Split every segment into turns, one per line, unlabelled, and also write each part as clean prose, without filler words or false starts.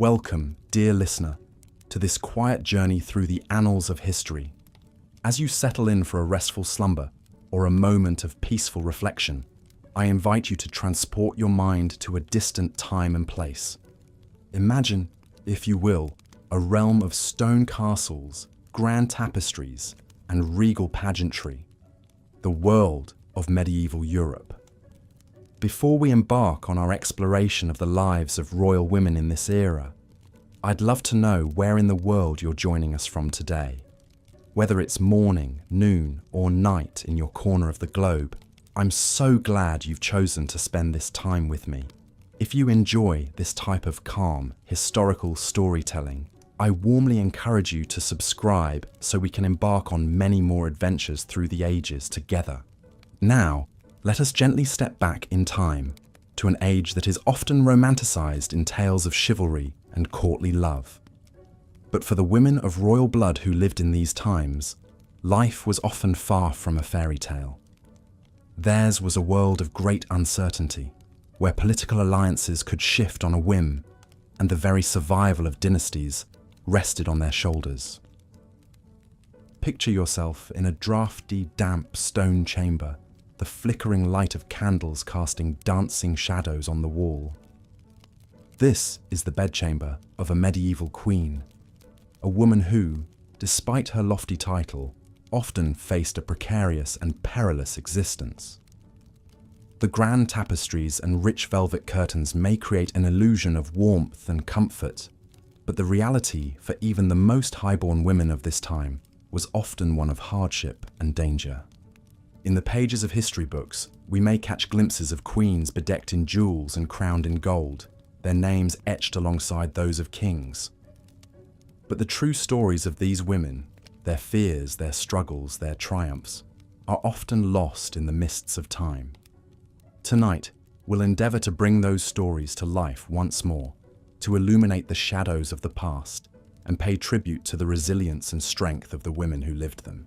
Welcome, dear listener, to this quiet journey through the annals of history. As you settle in for a restful slumber or a moment of peaceful reflection, I invite you to transport your mind to a distant time and place. Imagine, if you will, a realm of stone castles, grand tapestries, and regal pageantry, the world of medieval Europe. Before we embark on our exploration of the lives of royal women in this era, I'd love to know where in the world you're joining us from today. Whether it's morning, noon, or night in your corner of the globe, I'm so glad you've chosen to spend this time with me. If you enjoy this type of calm, historical storytelling, I warmly encourage you to subscribe so we can embark on many more adventures through the ages together. Now, let us gently step back in time to an age that is often romanticized in tales of chivalry and courtly love. But for the women of royal blood who lived in these times, life was often far from a fairy tale. Theirs was a world of great uncertainty, where political alliances could shift on a whim, and the very survival of dynasties rested on their shoulders. Picture yourself in a drafty, damp stone chamber, the flickering light of candles casting dancing shadows on the wall. This is the bedchamber of a medieval queen, a woman who, despite her lofty title, often faced a precarious and perilous existence. The grand tapestries and rich velvet curtains may create an illusion of warmth and comfort, but the reality for even the most highborn women of this time was often one of hardship and danger. In the pages of history books, we may catch glimpses of queens bedecked in jewels and crowned in gold, their names etched alongside those of kings. But the true stories of these women, their fears, their struggles, their triumphs, are often lost in the mists of time. Tonight, we'll endeavor to bring those stories to life once more, to illuminate the shadows of the past and pay tribute to the resilience and strength of the women who lived them.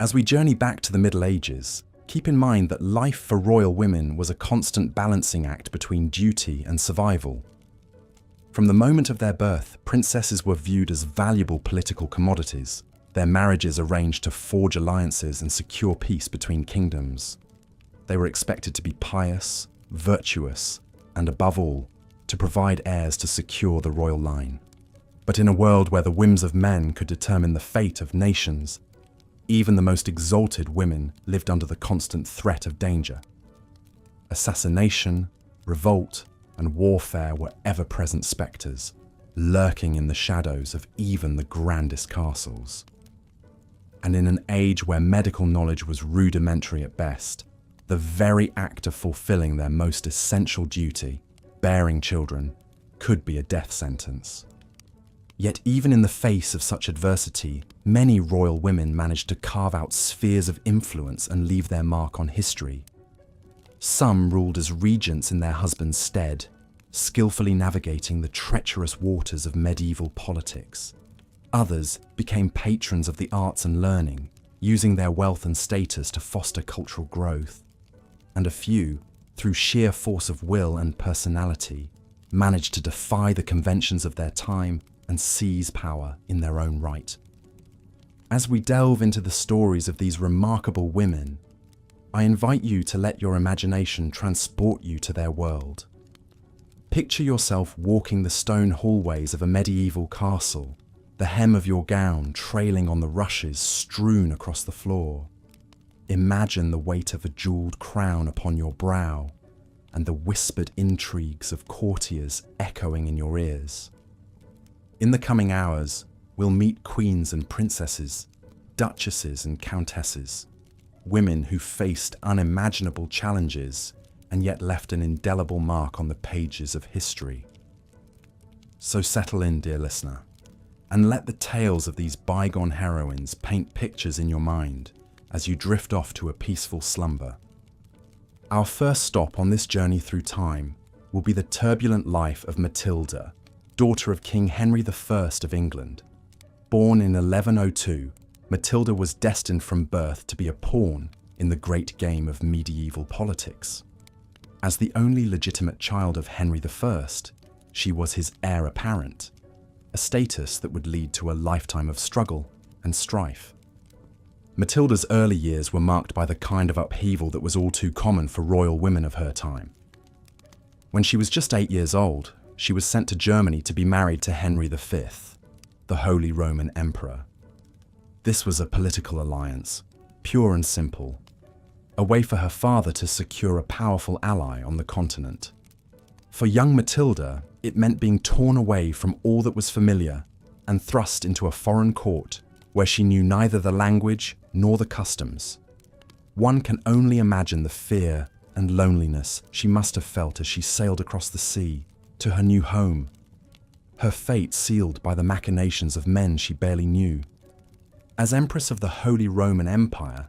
As we journey back to the Middle Ages, keep in mind that life for royal women was a constant balancing act between duty and survival. From the moment of their birth, princesses were viewed as valuable political commodities, their marriages arranged to forge alliances and secure peace between kingdoms. They were expected to be pious, virtuous, and above all, to provide heirs to secure the royal line. But in a world where the whims of men could determine the fate of nations, even the most exalted women lived under the constant threat of danger. Assassination, revolt, and warfare were ever-present spectres, lurking in the shadows of even the grandest castles. And in an age where medical knowledge was rudimentary at best, the very act of fulfilling their most essential duty, bearing children, could be a death sentence. Yet even in the face of such adversity, many royal women managed to carve out spheres of influence and leave their mark on history. Some ruled as regents in their husbands' stead, skillfully navigating the treacherous waters of medieval politics. Others became patrons of the arts and learning, using their wealth and status to foster cultural growth. And a few, through sheer force of will and personality, managed to defy the conventions of their time and seize power in their own right. As we delve into the stories of these remarkable women, I invite you to let your imagination transport you to their world. Picture yourself walking the stone hallways of a medieval castle, the hem of your gown trailing on the rushes strewn across the floor. Imagine the weight of a jeweled crown upon your brow and the whispered intrigues of courtiers echoing in your ears. In the coming hours, we'll meet queens and princesses, duchesses and countesses, women who faced unimaginable challenges and yet left an indelible mark on the pages of history. So settle in, dear listener, and let the tales of these bygone heroines paint pictures in your mind as you drift off to a peaceful slumber. Our first stop on this journey through time will be the turbulent life of Matilda, daughter of King Henry I of England. Born in 1102, Matilda was destined from birth to be a pawn in the great game of medieval politics. As the only legitimate child of Henry I, she was his heir apparent, a status that would lead to a lifetime of struggle and strife. Matilda's early years were marked by the kind of upheaval that was all too common for royal women of her time. When she was just 8 years old, she was sent to Germany to be married to Henry V, the Holy Roman Emperor. This was a political alliance, pure and simple, a way for her father to secure a powerful ally on the continent. For young Matilda, it meant being torn away from all that was familiar and thrust into a foreign court where she knew neither the language nor the customs. One can only imagine the fear and loneliness she must have felt as she sailed across the sea to her new home, her fate sealed by the machinations of men she barely knew. As Empress of the Holy Roman Empire,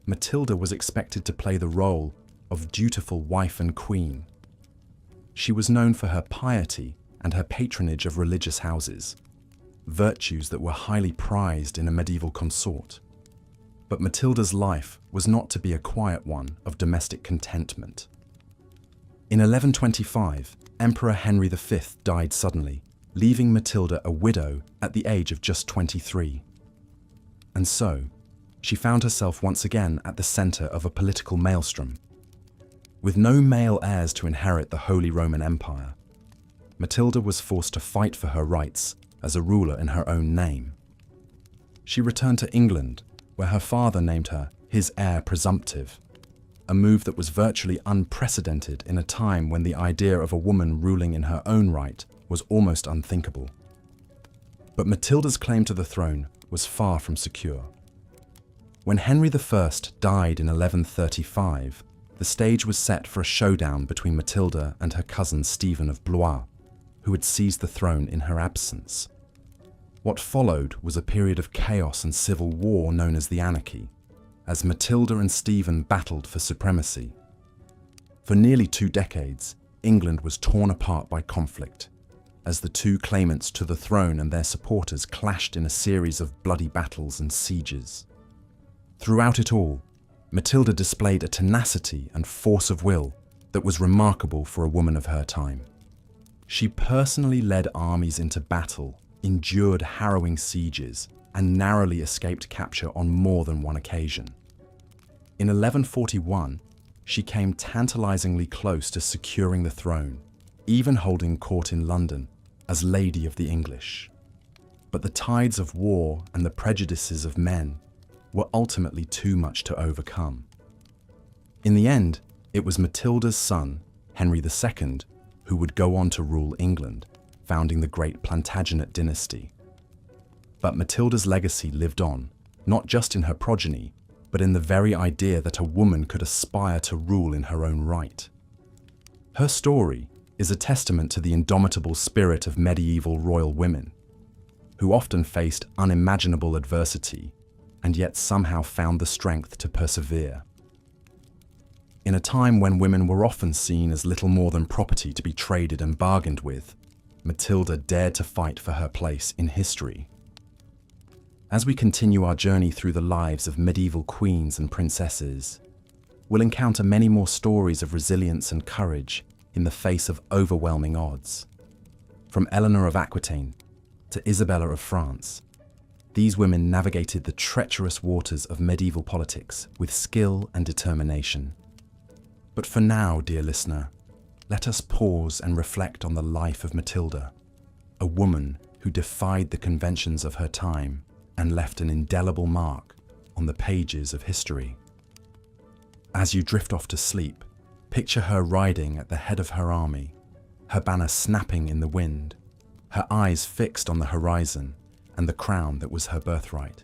Matilda was expected to play the role of dutiful wife and queen. She was known for her piety and her patronage of religious houses, virtues that were highly prized in a medieval consort. But Matilda's life was not to be a quiet one of domestic contentment. In 1125, Emperor Henry V died suddenly, leaving Matilda a widow at the age of just 23. And so, she found herself once again at the center of a political maelstrom. With no male heirs to inherit the Holy Roman Empire, Matilda was forced to fight for her rights as a ruler in her own name. She returned to England, where her father named her his heir presumptive, a move that was virtually unprecedented in a time when the idea of a woman ruling in her own right was almost unthinkable. But Matilda's claim to the throne was far from secure. When Henry I died in 1135, the stage was set for a showdown between Matilda and her cousin Stephen of Blois, who had seized the throne in her absence. What followed was a period of chaos and civil war known as the Anarchy, as Matilda and Stephen battled for supremacy. For nearly 2 decades, England was torn apart by conflict, as the two claimants to the throne and their supporters clashed in a series of bloody battles and sieges. Throughout it all, Matilda displayed a tenacity and force of will that was remarkable for a woman of her time. She personally led armies into battle, endured harrowing sieges, and narrowly escaped capture on more than one occasion. In 1141, she came tantalizingly close to securing the throne, even holding court in London as Lady of the English. But the tides of war and the prejudices of men were ultimately too much to overcome. In the end, it was Matilda's son, Henry II, who would go on to rule England, founding the great Plantagenet dynasty. But Matilda's legacy lived on, not just in her progeny, but in the very idea that a woman could aspire to rule in her own right. Her story is a testament to the indomitable spirit of medieval royal women, who often faced unimaginable adversity and yet somehow found the strength to persevere. In a time when women were often seen as little more than property to be traded and bargained with, Matilda dared to fight for her place in history. As we continue our journey through the lives of medieval queens and princesses, we'll encounter many more stories of resilience and courage in the face of overwhelming odds. From Eleanor of Aquitaine to Isabella of France, these women navigated the treacherous waters of medieval politics with skill and determination. But for now, dear listener, let us pause and reflect on the life of Matilda, a woman who defied the conventions of her time and left an indelible mark on the pages of history. As you drift off to sleep, picture her riding at the head of her army, her banner snapping in the wind, her eyes fixed on the horizon and the crown that was her birthright.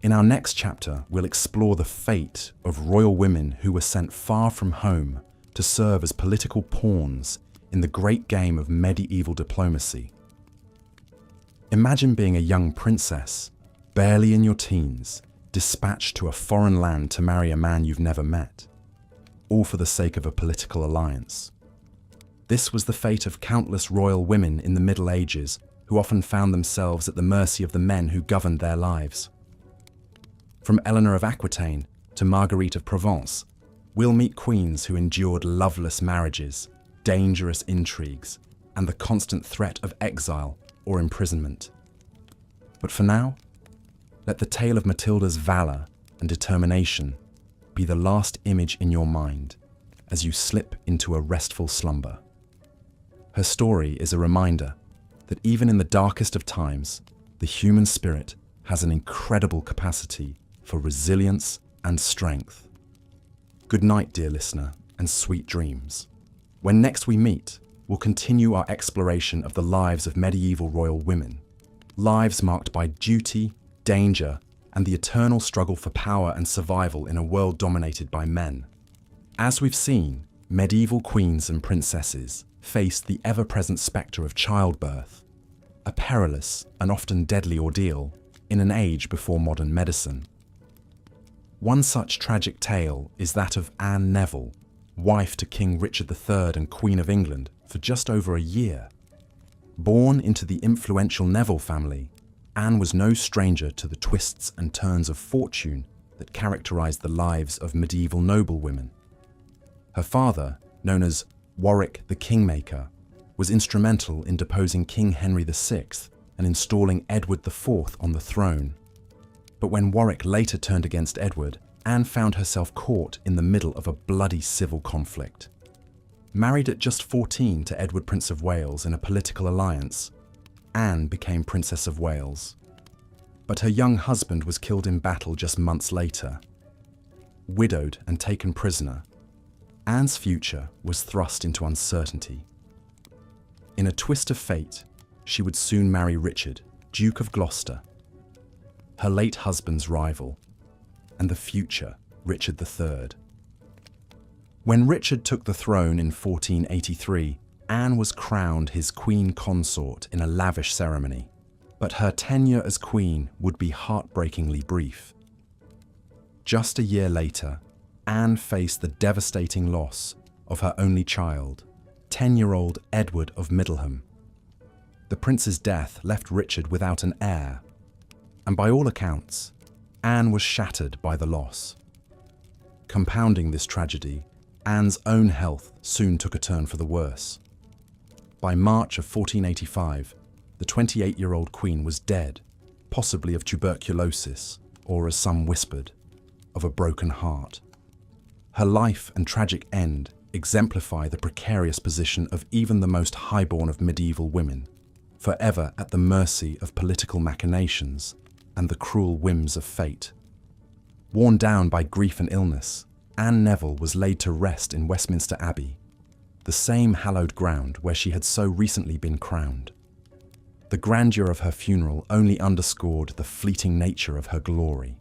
In our next chapter, we'll explore the fate of royal women who were sent far from home to serve as political pawns in the great game of medieval diplomacy. Imagine being a young princess, barely in your teens, dispatched to a foreign land to marry a man you've never met, all for the sake of a political alliance. This was the fate of countless royal women in the Middle Ages who often found themselves at the mercy of the men who governed their lives. From Eleanor of Aquitaine to Marguerite of Provence, we'll meet queens who endured loveless marriages, dangerous intrigues, and the constant threat of exile or imprisonment. But for now, let the tale of Matilda's valor and determination be the last image in your mind as you slip into a restful slumber. Her story is a reminder that even in the darkest of times, the human spirit has an incredible capacity for resilience and strength. Good night, dear listener, and sweet dreams. When next we meet, we'll continue our exploration of the lives of medieval royal women, lives marked by duty, danger, and the eternal struggle for power and survival in a world dominated by men. As we've seen, medieval queens and princesses faced the ever-present spectre of childbirth, a perilous and often deadly ordeal in an age before modern medicine. One such tragic tale is that of Anne Neville, wife to King Richard III and Queen of England for just over a year. Born into the influential Neville family, Anne was no stranger to the twists and turns of fortune that characterized the lives of medieval noblewomen. Her father, known as Warwick the Kingmaker, was instrumental in deposing King Henry VI and installing Edward IV on the throne. But when Warwick later turned against Edward, Anne found herself caught in the middle of a bloody civil conflict. Married at just 14 to Edward, Prince of Wales, in a political alliance, Anne became Princess of Wales. But her young husband was killed in battle just months later. Widowed and taken prisoner, Anne's future was thrust into uncertainty. In a twist of fate, she would soon marry Richard, Duke of Gloucester, her late husband's rival, and the future Richard III. When Richard took the throne in 1483, Anne was crowned his queen consort in a lavish ceremony, but her tenure as queen would be heartbreakingly brief. Just a year later, Anne faced the devastating loss of her only child, 10-year-old Edward of Middleham. The prince's death left Richard without an heir, and by all accounts, Anne was shattered by the loss. Compounding this tragedy, Anne's own health soon took a turn for the worse. By March of 1485, the 28-year-old queen was dead, possibly of tuberculosis, or as some whispered, of a broken heart. Her life and tragic end exemplify the precarious position of even the most highborn of medieval women, forever at the mercy of political machinations and the cruel whims of fate. Worn down by grief and illness, Anne Neville was laid to rest in Westminster Abbey, the same hallowed ground where she had so recently been crowned. The grandeur of her funeral only underscored the fleeting nature of her glory.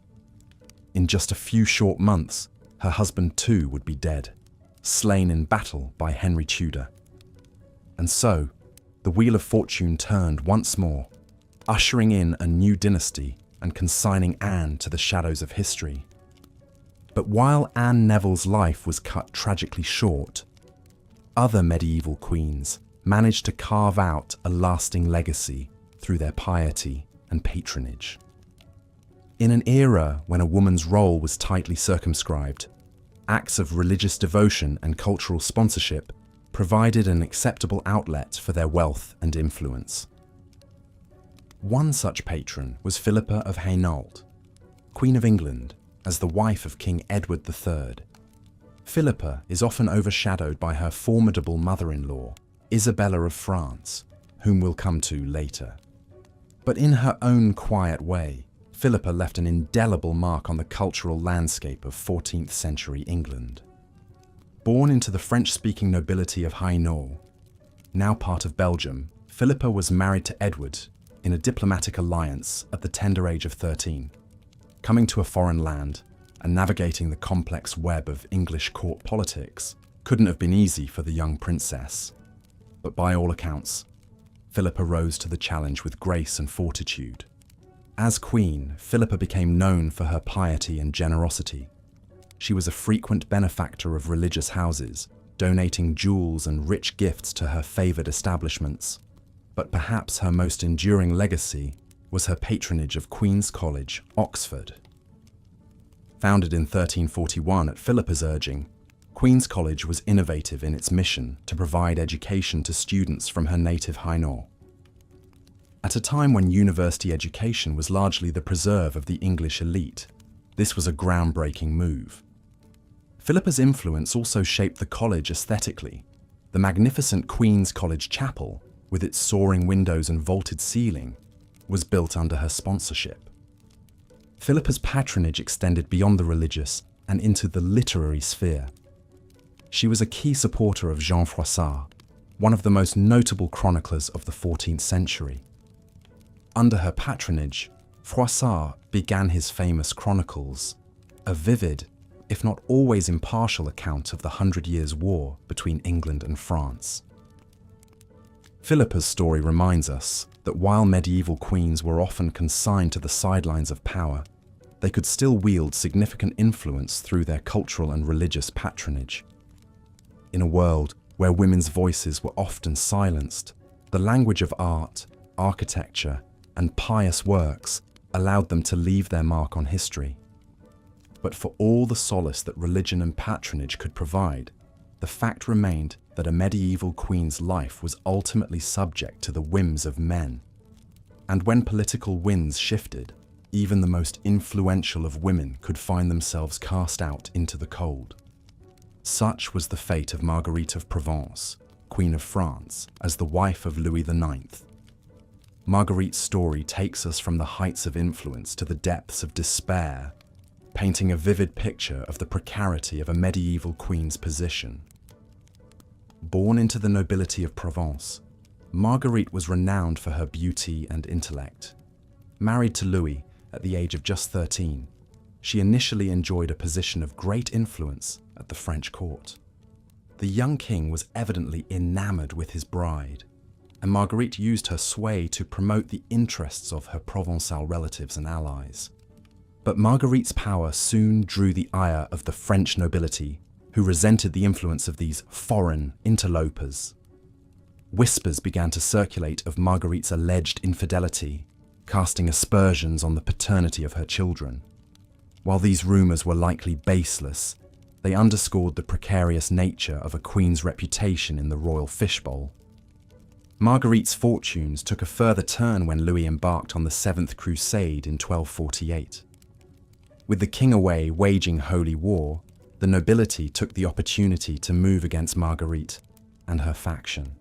In just a few short months, her husband too would be dead, slain in battle by Henry Tudor. And so, the wheel of fortune turned once more, ushering in a new dynasty and consigning Anne to the shadows of history. But while Anne Neville's life was cut tragically short, other medieval queens managed to carve out a lasting legacy through their piety and patronage. In an era when a woman's role was tightly circumscribed, acts of religious devotion and cultural sponsorship provided an acceptable outlet for their wealth and influence. One such patron was Philippa of Hainault, Queen of England, as the wife of King Edward III. Philippa is often overshadowed by her formidable mother-in-law, Isabella of France, whom we'll come to later. But in her own quiet way, Philippa left an indelible mark on the cultural landscape of 14th century England. Born into the French-speaking nobility of Hainault, now part of Belgium, Philippa was married to Edward in a diplomatic alliance at the tender age of 13. Coming to a foreign land and navigating the complex web of English court politics couldn't have been easy for the young princess. But by all accounts, Philippa rose to the challenge with grace and fortitude. As queen, Philippa became known for her piety and generosity. She was a frequent benefactor of religious houses, donating jewels and rich gifts to her favoured establishments. But perhaps her most enduring legacy was her patronage of Queen's College, Oxford. Founded in 1341 at Philippa's urging, Queen's College was innovative in its mission to provide education to students from her native Hainaut. At a time when university education was largely the preserve of the English elite, this was a groundbreaking move. Philippa's influence also shaped the college aesthetically. The magnificent Queen's College Chapel, with its soaring windows and vaulted ceiling, was built under her sponsorship. Philippa's patronage extended beyond the religious and into the literary sphere. She was a key supporter of Jean Froissart, one of the most notable chroniclers of the 14th century. Under her patronage, Froissart began his famous chronicles, a vivid, if not always impartial account of the 100 Years' War between England and France. Philippa's story reminds us that while medieval queens were often consigned to the sidelines of power, they could still wield significant influence through their cultural and religious patronage. In a world where women's voices were often silenced, the language of art, architecture, and pious works allowed them to leave their mark on history. But for all the solace that religion and patronage could provide, the fact remained that a medieval queen's life was ultimately subject to the whims of men. And when political winds shifted, even the most influential of women could find themselves cast out into the cold. Such was the fate of Marguerite of Provence, Queen of France, as the wife of Louis IX. Marguerite's story takes us from the heights of influence to the depths of despair, painting a vivid picture of the precarity of a medieval queen's position. Born into the nobility of Provence, Marguerite was renowned for her beauty and intellect. Married to Louis at the age of just 13, she initially enjoyed a position of great influence at the French court. The young king was evidently enamored with his bride, and Marguerite used her sway to promote the interests of her Provençal relatives and allies. But Marguerite's power soon drew the ire of the French nobility, who resented the influence of these foreign interlopers. Whispers began to circulate of Marguerite's alleged infidelity, casting aspersions on the paternity of her children. While these rumours were likely baseless, they underscored the precarious nature of a queen's reputation in the royal fishbowl. Marguerite's fortunes took a further turn when Louis embarked on the Seventh Crusade in 1248. With the king away waging holy war, the nobility took the opportunity to move against Marguerite and her faction.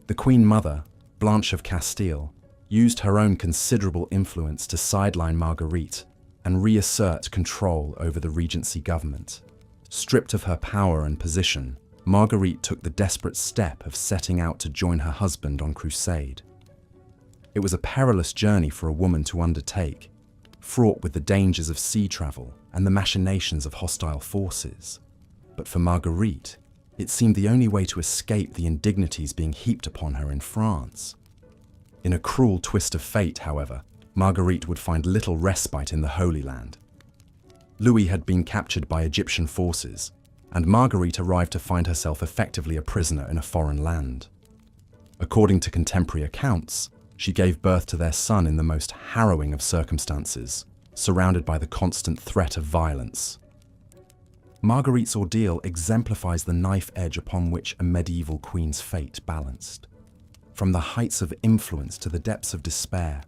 The Queen Mother, Blanche of Castile, used her own considerable influence to sideline Marguerite and reassert control over the regency government. Stripped of her power and position, Marguerite took the desperate step of setting out to join her husband on crusade. It was a perilous journey for a woman to undertake, fraught with the dangers of sea travel and the machinations of hostile forces. But for Marguerite, it seemed the only way to escape the indignities being heaped upon her in France. In a cruel twist of fate, however, Marguerite would find little respite in the Holy Land. Louis had been captured by Egyptian forces, and Marguerite arrived to find herself effectively a prisoner in a foreign land. According to contemporary accounts, she gave birth to their son in the most harrowing of circumstances, surrounded by the constant threat of violence. Marguerite's ordeal exemplifies the knife edge upon which a medieval queen's fate balanced. From the heights of influence to the depths of despair,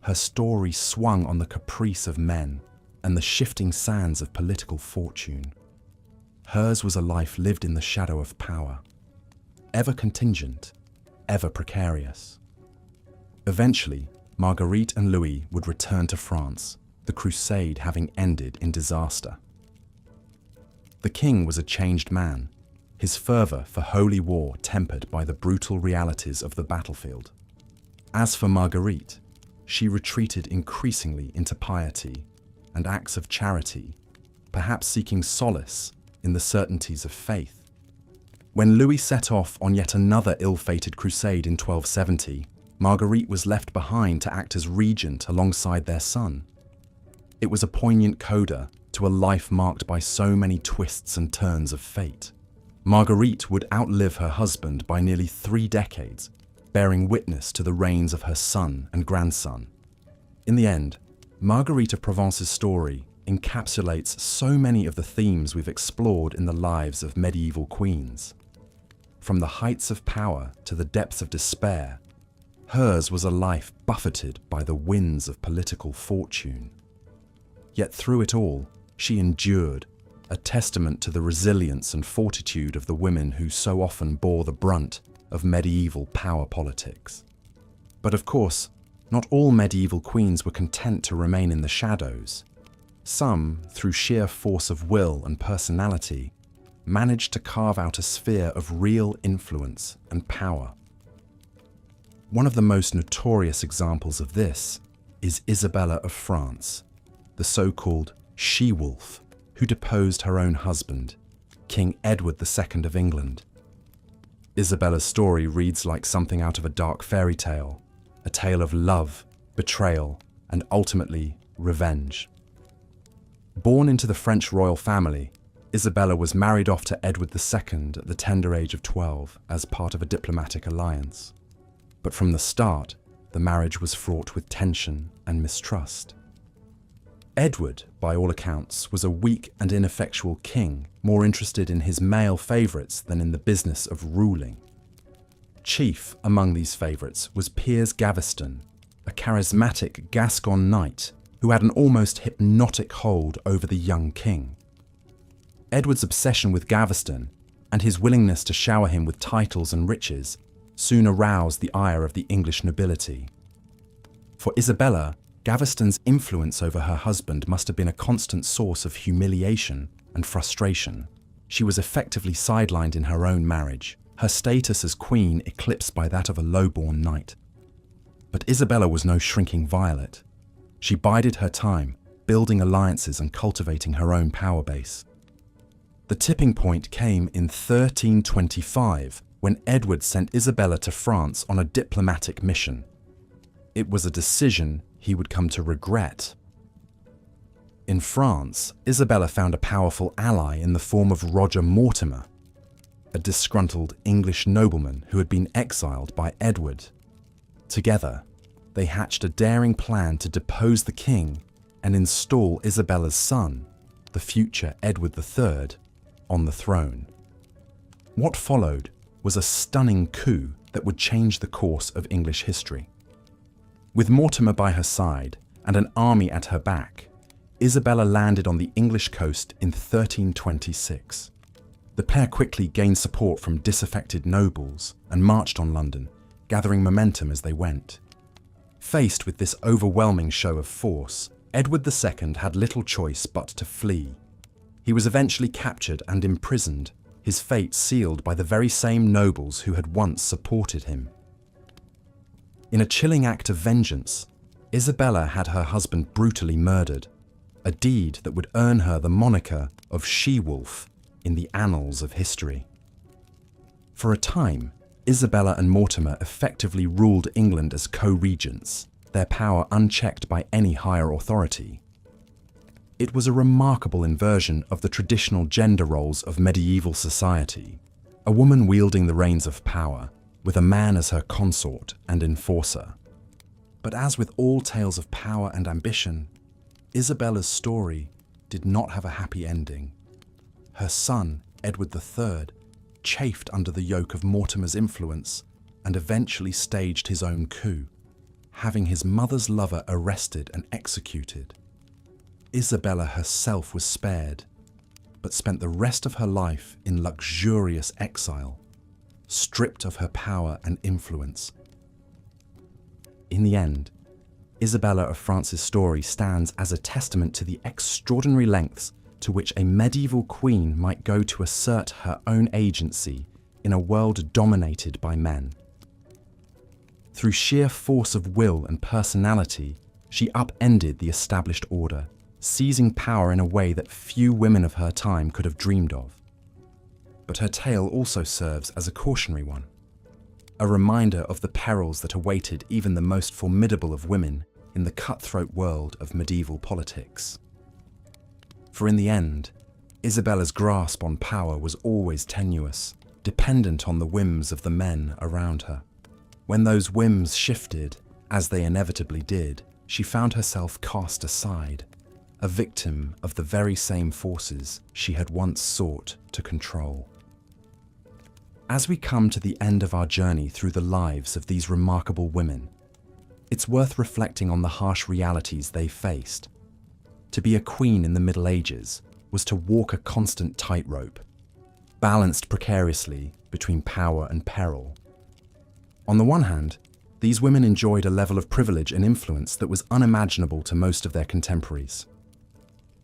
her story swung on the caprice of men and the shifting sands of political fortune. Hers was a life lived in the shadow of power, ever contingent, ever precarious. Eventually, Marguerite and Louis would return to France, the crusade having ended in disaster. The king was a changed man, his fervour for holy war tempered by the brutal realities of the battlefield. As for Marguerite, she retreated increasingly into piety and acts of charity, perhaps seeking solace in the certainties of faith. When Louis set off on yet another ill-fated crusade in 1270, Marguerite was left behind to act as regent alongside their son. It was a poignant coda to a life marked by so many twists and turns of fate. Marguerite would outlive her husband by nearly 3 decades, bearing witness to the reigns of her son and grandson. In the end, Marguerite of Provence's story encapsulates so many of the themes we've explored in the lives of medieval queens. From the heights of power to the depths of despair, hers was a life buffeted by the winds of political fortune. Yet through it all, she endured, a testament to the resilience and fortitude of the women who so often bore the brunt of medieval power politics. But of course, not all medieval queens were content to remain in the shadows. Some, through sheer force of will and personality, managed to carve out a sphere of real influence and power. One of the most notorious examples of this is Isabella of France, the so-called she-wolf, who deposed her own husband, King Edward II of England. Isabella's story reads like something out of a dark fairy tale, a tale of love, betrayal, and ultimately revenge. Born into the French royal family, Isabella was married off to Edward II at the tender age of 12 as part of a diplomatic alliance. But from the start, the marriage was fraught with tension and mistrust. Edward, by all accounts, was a weak and ineffectual king, more interested in his male favourites than in the business of ruling. Chief among these favourites was Piers Gaveston, a charismatic Gascon knight who had an almost hypnotic hold over the young king. Edward's obsession with Gaveston and his willingness to shower him with titles and riches soon aroused the ire of the English nobility. For Isabella, Gaveston's influence over her husband must have been a constant source of humiliation and frustration. She was effectively sidelined in her own marriage, her status as queen eclipsed by that of a low-born knight. But Isabella was no shrinking violet. She bided her time, building alliances and cultivating her own power base. The tipping point came in 1325, when Edward sent Isabella to France on a diplomatic mission. It was a decision he would come to regret. In France, Isabella found a powerful ally in the form of Roger Mortimer, a disgruntled English nobleman who had been exiled by Edward. Together, they hatched a daring plan to depose the king and install Isabella's son, the future Edward III, on the throne. What followed was a stunning coup that would change the course of English history. With Mortimer by her side and an army at her back, Isabella landed on the English coast in 1326. The pair quickly gained support from disaffected nobles and marched on London, gathering momentum as they went. Faced with this overwhelming show of force, Edward II had little choice but to flee. He was eventually captured and imprisoned, his fate sealed by the very same nobles who had once supported him. In a chilling act of vengeance, Isabella had her husband brutally murdered, a deed that would earn her the moniker of she-wolf in the annals of history. For a time, Isabella and Mortimer effectively ruled England as co-regents, their power unchecked by any higher authority. It was a remarkable inversion of the traditional gender roles of medieval society, a woman wielding the reins of power, with a man as her consort and enforcer. But as with all tales of power and ambition, Isabella's story did not have a happy ending. Her son, Edward III, chafed under the yoke of Mortimer's influence and eventually staged his own coup, having his mother's lover arrested and executed. Isabella herself was spared, but spent the rest of her life in luxurious exile, stripped of her power and influence. In the end, Isabella of France's story stands as a testament to the extraordinary lengths to which a medieval queen might go to assert her own agency in a world dominated by men. Through sheer force of will and personality, she upended the established order, seizing power in a way that few women of her time could have dreamed of. But her tale also serves as a cautionary one, a reminder of the perils that awaited even the most formidable of women in the cutthroat world of medieval politics. For in the end, Isabella's grasp on power was always tenuous, dependent on the whims of the men around her. When those whims shifted, as they inevitably did, she found herself cast aside, a victim of the very same forces she had once sought to control. As we come to the end of our journey through the lives of these remarkable women, it's worth reflecting on the harsh realities they faced. To be a queen in the Middle Ages was to walk a constant tightrope, balanced precariously between power and peril. On the one hand, these women enjoyed a level of privilege and influence that was unimaginable to most of their contemporaries.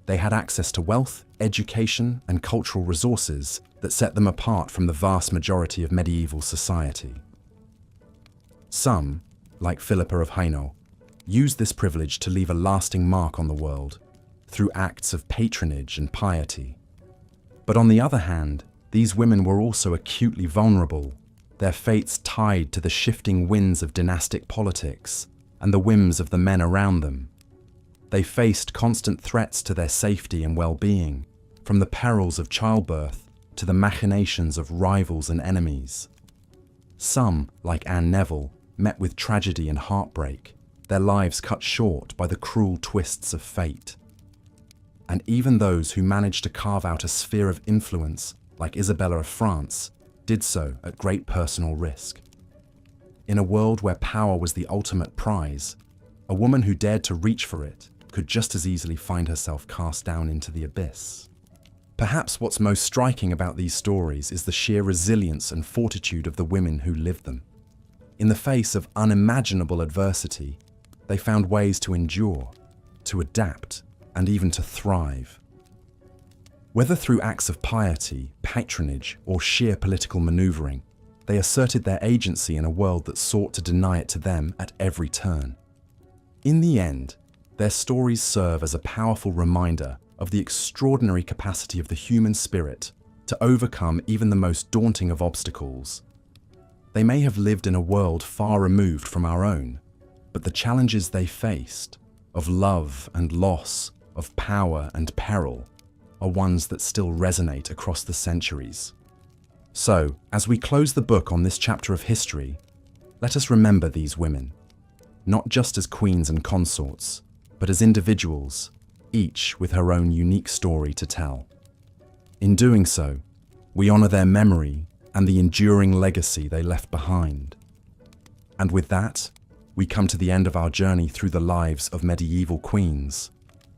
They had access to wealth, education, and cultural resources that set them apart from the vast majority of medieval society. Some, like Philippa of Hainault, used this privilege to leave a lasting mark on the world through acts of patronage and piety. But on the other hand, these women were also acutely vulnerable, their fates tied to the shifting winds of dynastic politics and the whims of the men around them. They faced constant threats to their safety and well-being, from the perils of childbirth to the machinations of rivals and enemies. Some, like Anne Neville, met with tragedy and heartbreak, their lives cut short by the cruel twists of fate. And even those who managed to carve out a sphere of influence, like Isabella of France, did so at great personal risk. In a world where power was the ultimate prize, a woman who dared to reach for it could just as easily find herself cast down into the abyss. Perhaps what's most striking about these stories is the sheer resilience and fortitude of the women who lived them. In the face of unimaginable adversity, they found ways to endure, to adapt, and even to thrive. Whether through acts of piety, patronage, or sheer political maneuvering, they asserted their agency in a world that sought to deny it to them at every turn. In the end, their stories serve as a powerful reminder of the extraordinary capacity of the human spirit to overcome even the most daunting of obstacles. They may have lived in a world far removed from our own, but the challenges they faced, of love and loss, of power and peril, are ones that still resonate across the centuries. So, as we close the book on this chapter of history, let us remember these women, not just as queens and consorts, but as individuals, each with her own unique story to tell. In doing so, we honor their memory and the enduring legacy they left behind. And with that, we come to the end of our journey through the lives of medieval queens.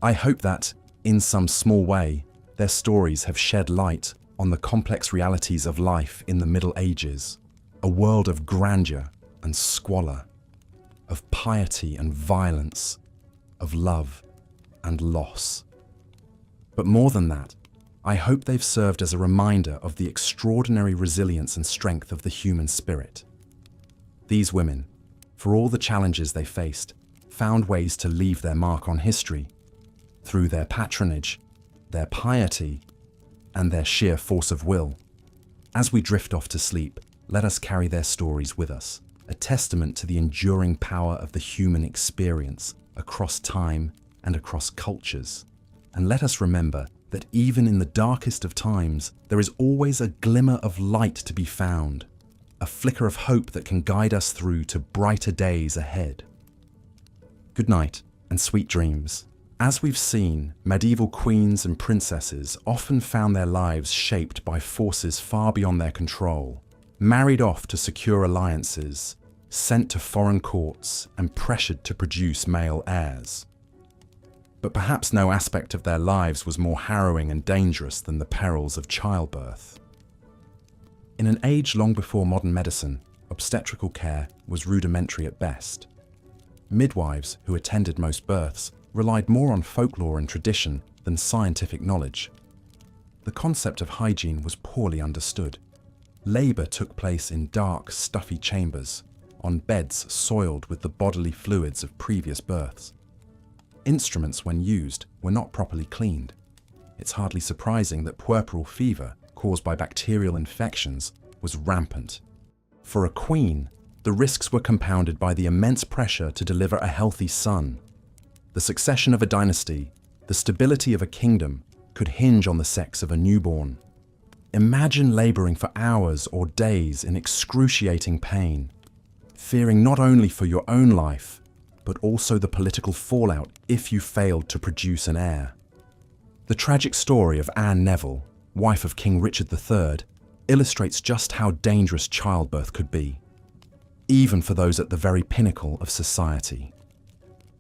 I hope that, in some small way, their stories have shed light on the complex realities of life in the Middle Ages, a world of grandeur and squalor, of piety and violence, of love and loss. But more than that, I hope they've served as a reminder of the extraordinary resilience and strength of the human spirit. These women, for all the challenges they faced, found ways to leave their mark on history through their patronage, their piety, and their sheer force of will. As we drift off to sleep, let us carry their stories with us, a testament to the enduring power of the human experience across time and across cultures. And let us remember that even in the darkest of times, there is always a glimmer of light to be found, a flicker of hope that can guide us through to brighter days ahead. Good night and sweet dreams. As we've seen, medieval queens and princesses often found their lives shaped by forces far beyond their control, married off to secure alliances, sent to foreign courts, and pressured to produce male heirs. But perhaps no aspect of their lives was more harrowing and dangerous than the perils of childbirth. In an age long before modern medicine, obstetrical care was rudimentary at best. Midwives who attended most births relied more on folklore and tradition than scientific knowledge. The concept of hygiene was poorly understood. Labour took place in dark, stuffy chambers, on beds soiled with the bodily fluids of previous births. Instruments, when used, were not properly cleaned. It's hardly surprising that puerperal fever, caused by bacterial infections, was rampant. For a queen, the risks were compounded by the immense pressure to deliver a healthy son. The succession of a dynasty, the stability of a kingdom, could hinge on the sex of a newborn. Imagine labouring for hours or days in excruciating pain, fearing not only for your own life, but also the political fallout if you failed to produce an heir. The tragic story of Anne Neville, wife of King Richard III, illustrates just how dangerous childbirth could be, even for those at the very pinnacle of society.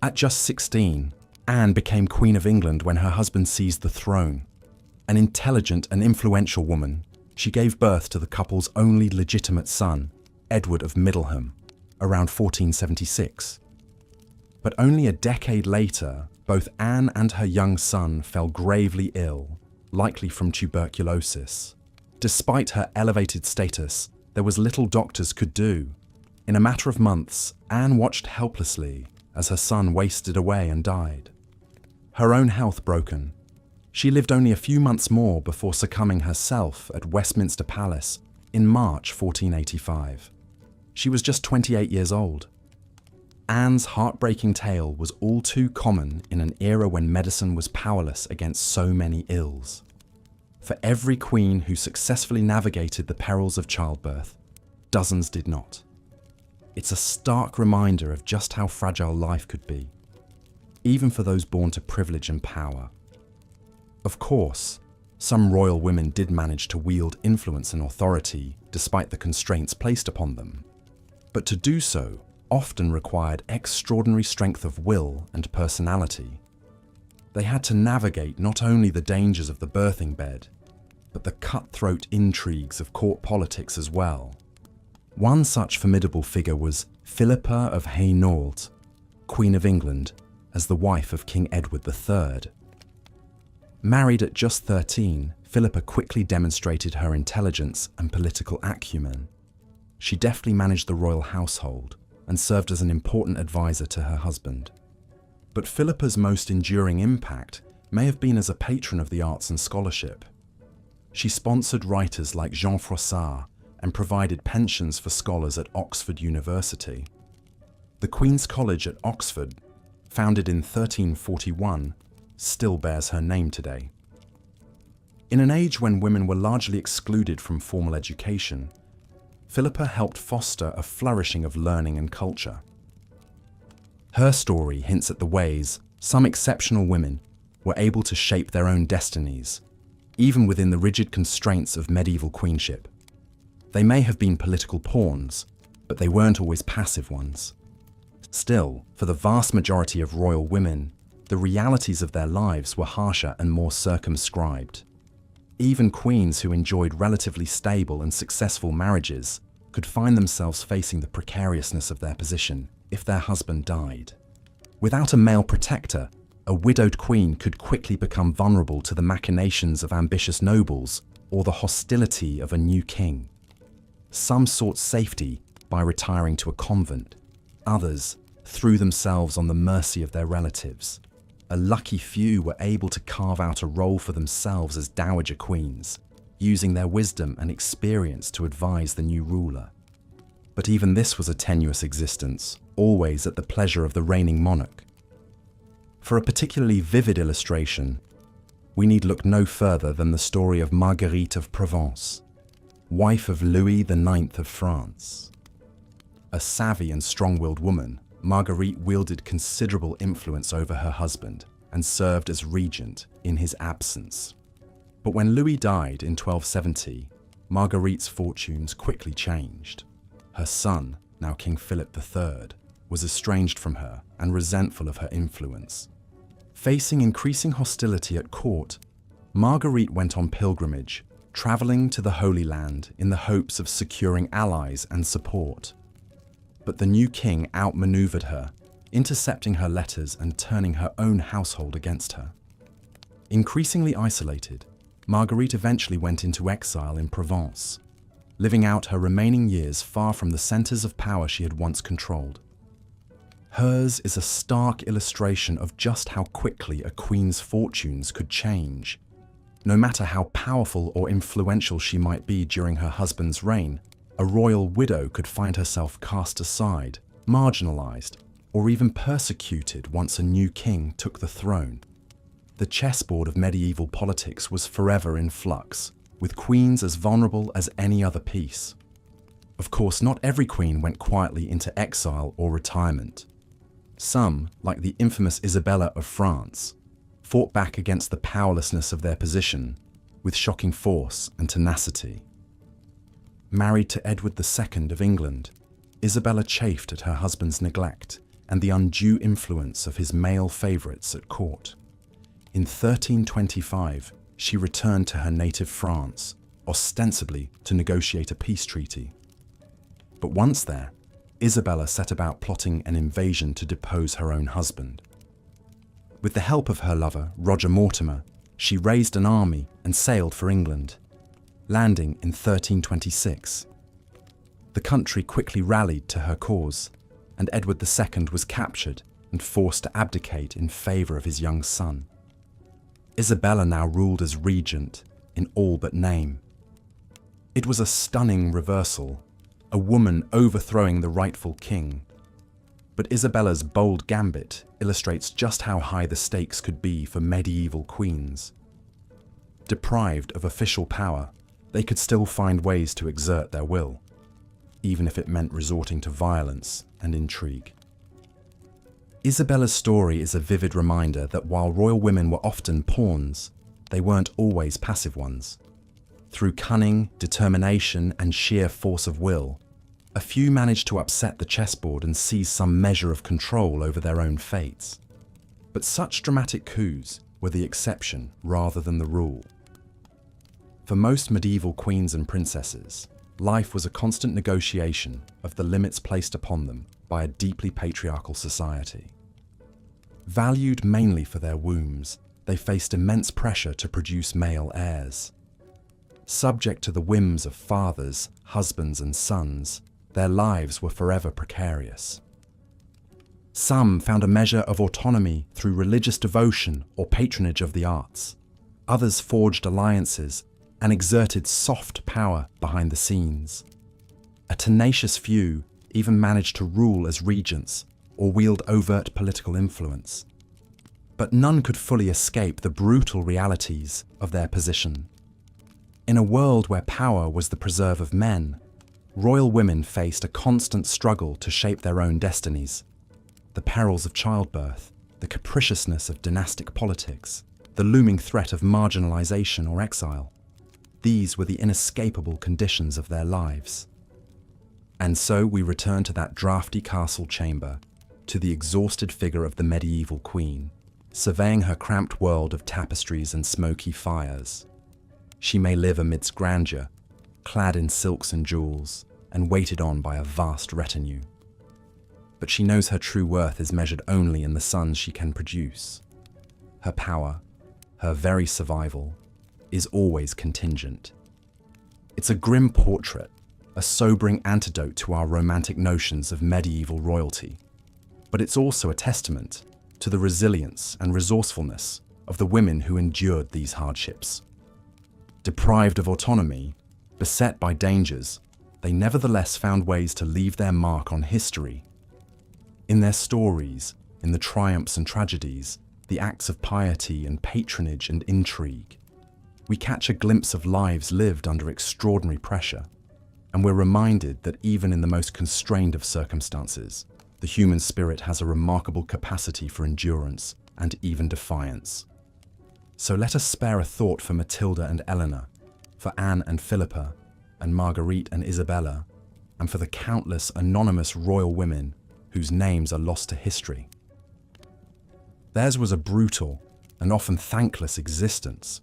At just 16, Anne became Queen of England when her husband seized the throne. An intelligent and influential woman, she gave birth to the couple's only legitimate son, Edward of Middleham, around 1476. But only a decade later, both Anne and her young son fell gravely ill, likely from tuberculosis. Despite her elevated status, there was little doctors could do. In a matter of months, Anne watched helplessly as her son wasted away and died. Her own health broken, she lived only a few months more before succumbing herself at Westminster Palace in March 1485. She was just 28 years old. Anne's heartbreaking tale was all too common in an era when medicine was powerless against so many ills. For every queen who successfully navigated the perils of childbirth, dozens did not. It's a stark reminder of just how fragile life could be, even for those born to privilege and power. Of course, some royal women did manage to wield influence and authority despite the constraints placed upon them, but to do so often required extraordinary strength of will and personality. They had to navigate not only the dangers of the birthing bed, but the cutthroat intrigues of court politics as well. One such formidable figure was Philippa of Hainault, Queen of England, as the wife of King Edward III. Married at just 13, Philippa quickly demonstrated her intelligence and political acumen. She deftly managed the royal household and served as an important advisor to her husband. But Philippa's most enduring impact may have been as a patron of the arts and scholarship. She sponsored writers like Jean Froissart and provided pensions for scholars at Oxford University. The Queen's College at Oxford, founded in 1341, still bears her name today. In an age when women were largely excluded from formal education, Philippa helped foster a flourishing of learning and culture. Her story hints at the ways some exceptional women were able to shape their own destinies, even within the rigid constraints of medieval queenship. They may have been political pawns, but they weren't always passive ones. Still, for the vast majority of royal women, the realities of their lives were harsher and more circumscribed. Even queens who enjoyed relatively stable and successful marriages could find themselves facing the precariousness of their position if their husband died. Without a male protector, a widowed queen could quickly become vulnerable to the machinations of ambitious nobles or the hostility of a new king. Some sought safety by retiring to a convent. Others threw themselves on the mercy of their relatives. A lucky few were able to carve out a role for themselves as dowager queens, using their wisdom and experience to advise the new ruler. But even this was a tenuous existence, always at the pleasure of the reigning monarch. For a particularly vivid illustration, we need look no further than the story of Marguerite of Provence, wife of Louis IX of France. A savvy and strong-willed woman, Marguerite wielded considerable influence over her husband and served as regent in his absence. But when Louis died in 1270, Marguerite's fortunes quickly changed. Her son, now King Philip III, was estranged from her and resentful of her influence. Facing increasing hostility at court, Marguerite went on pilgrimage, traveling to the Holy Land in the hopes of securing allies and support. But the new king outmaneuvered her, intercepting her letters and turning her own household against her. Increasingly isolated, Marguerite eventually went into exile in Provence, living out her remaining years far from the centers of power she had once controlled. Hers is a stark illustration of just how quickly a queen's fortunes could change. No matter how powerful or influential she might be during her husband's reign, a royal widow could find herself cast aside, marginalized, or even persecuted once a new king took the throne. The chessboard of medieval politics was forever in flux, with queens as vulnerable as any other piece. Of course, not every queen went quietly into exile or retirement. Some, like the infamous Isabella of France, fought back against the powerlessness of their position with shocking force and tenacity. Married to Edward II of England, Isabella chafed at her husband's neglect and the undue influence of his male favourites at court. In 1325, she returned to her native France, ostensibly to negotiate a peace treaty. But once there, Isabella set about plotting an invasion to depose her own husband. With the help of her lover, Roger Mortimer, she raised an army and sailed for England, landing in 1326. The country quickly rallied to her cause, and Edward II was captured and forced to abdicate in favour of his young son. Isabella now ruled as regent in all but name. It was a stunning reversal, a woman overthrowing the rightful king. But Isabella's bold gambit illustrates just how high the stakes could be for medieval queens. Deprived of official power, they could still find ways to exert their will, even if it meant resorting to violence and intrigue. Isabella's story is a vivid reminder that while royal women were often pawns, they weren't always passive ones. Through cunning, determination, and sheer force of will, a few managed to upset the chessboard and seize some measure of control over their own fates. But such dramatic coups were the exception rather than the rule. For most medieval queens and princesses, life was a constant negotiation of the limits placed upon them by a deeply patriarchal society. Valued mainly for their wombs, they faced immense pressure to produce male heirs. Subject to the whims of fathers, husbands, and sons, their lives were forever precarious. Some found a measure of autonomy through religious devotion or patronage of the arts. Others forged alliances and exerted soft power behind the scenes. A tenacious few even managed to rule as regents or wield overt political influence. But none could fully escape the brutal realities of their position. In a world where power was the preserve of men, royal women faced a constant struggle to shape their own destinies. The perils of childbirth, the capriciousness of dynastic politics, the looming threat of marginalization or exile. These were the inescapable conditions of their lives. And so we return to that drafty castle chamber, to the exhausted figure of the medieval queen, surveying her cramped world of tapestries and smoky fires. She may live amidst grandeur, clad in silks and jewels, and waited on by a vast retinue. But she knows her true worth is measured only in the sons she can produce. Her power, her very survival, is always contingent. It's a grim portrait, a sobering antidote to our romantic notions of medieval royalty. But it's also a testament to the resilience and resourcefulness of the women who endured these hardships. Deprived of autonomy, beset by dangers, they nevertheless found ways to leave their mark on history. In their stories, in the triumphs and tragedies, the acts of piety and patronage and intrigue, we catch a glimpse of lives lived under extraordinary pressure, and we're reminded that even in the most constrained of circumstances, the human spirit has a remarkable capacity for endurance and even defiance. So let us spare a thought for Matilda and Eleanor, for Anne and Philippa, and Marguerite and Isabella, and for the countless anonymous royal women whose names are lost to history. Theirs was a brutal and often thankless existence,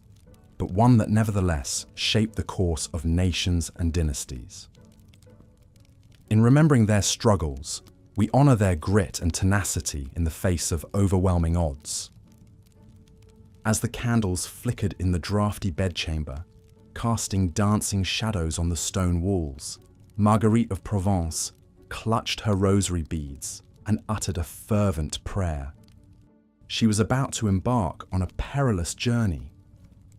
but one that nevertheless shaped the course of nations and dynasties. In remembering their struggles, we honor their grit and tenacity in the face of overwhelming odds. As the candles flickered in the drafty bedchamber, casting dancing shadows on the stone walls, Marguerite of Provence clutched her rosary beads and uttered a fervent prayer. She was about to embark on a perilous journey,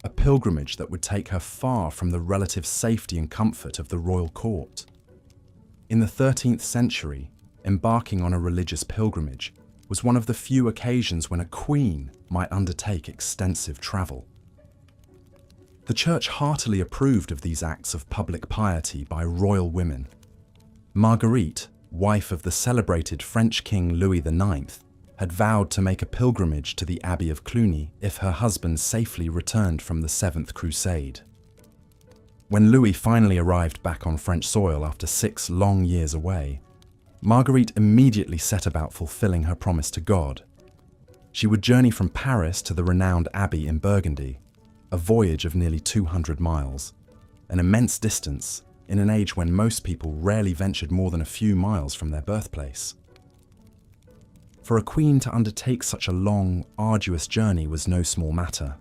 a pilgrimage that would take her far from the relative safety and comfort of the royal court. In the 13th century, embarking on a religious pilgrimage was one of the few occasions when a queen might undertake extensive travel. The church heartily approved of these acts of public piety by royal women. Marguerite, wife of the celebrated French King Louis IX, had vowed to make a pilgrimage to the Abbey of Cluny if her husband safely returned from the Seventh Crusade. When Louis finally arrived back on French soil after 6 long years away, Marguerite immediately set about fulfilling her promise to God. She would journey from Paris to the renowned abbey in Burgundy, a voyage of nearly 200 miles, an immense distance in an age when most people rarely ventured more than a few miles from their birthplace. For a queen to undertake such a long, arduous journey was no small matter.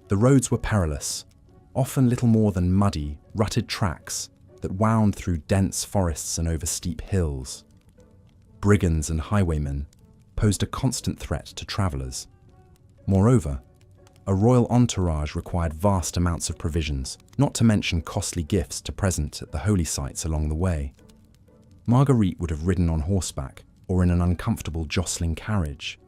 The roads were perilous, often little more than muddy, rutted tracks that wound through dense forests and over steep hills. Brigands and highwaymen posed a constant threat to travellers. Moreover, a royal entourage required vast amounts of provisions, not to mention costly gifts to present at the holy sites along the way. Marguerite would have ridden on horseback or in an uncomfortable jostling carriage.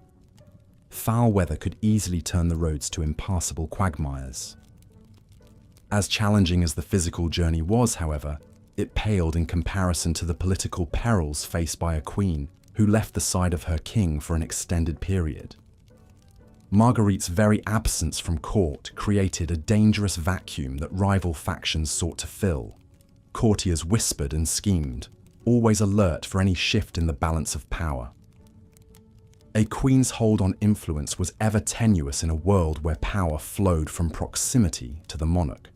Foul weather could easily turn the roads to impassable quagmires. As challenging as the physical journey was, however, it paled in comparison to the political perils faced by a queen who left the side of her king for an extended period. Marguerite's very absence from court created a dangerous vacuum that rival factions sought to fill. Courtiers whispered and schemed, always alert for any shift in the balance of power. A queen's hold on influence was ever tenuous in a world where power flowed from proximity to the monarch.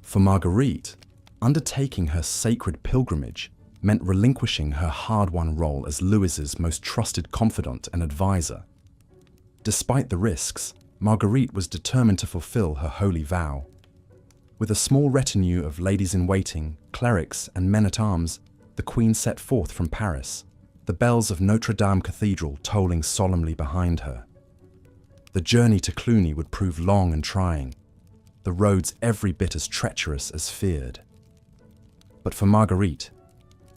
For Marguerite, undertaking her sacred pilgrimage meant relinquishing her hard-won role as Louis's most trusted confidant and advisor. Despite the risks, Marguerite was determined to fulfill her holy vow. With a small retinue of ladies-in-waiting, clerics, and men-at-arms, the queen set forth from Paris, the bells of Notre Dame Cathedral tolling solemnly behind her. The journey to Cluny would prove long and trying, the roads every bit as treacherous as feared. But for Marguerite,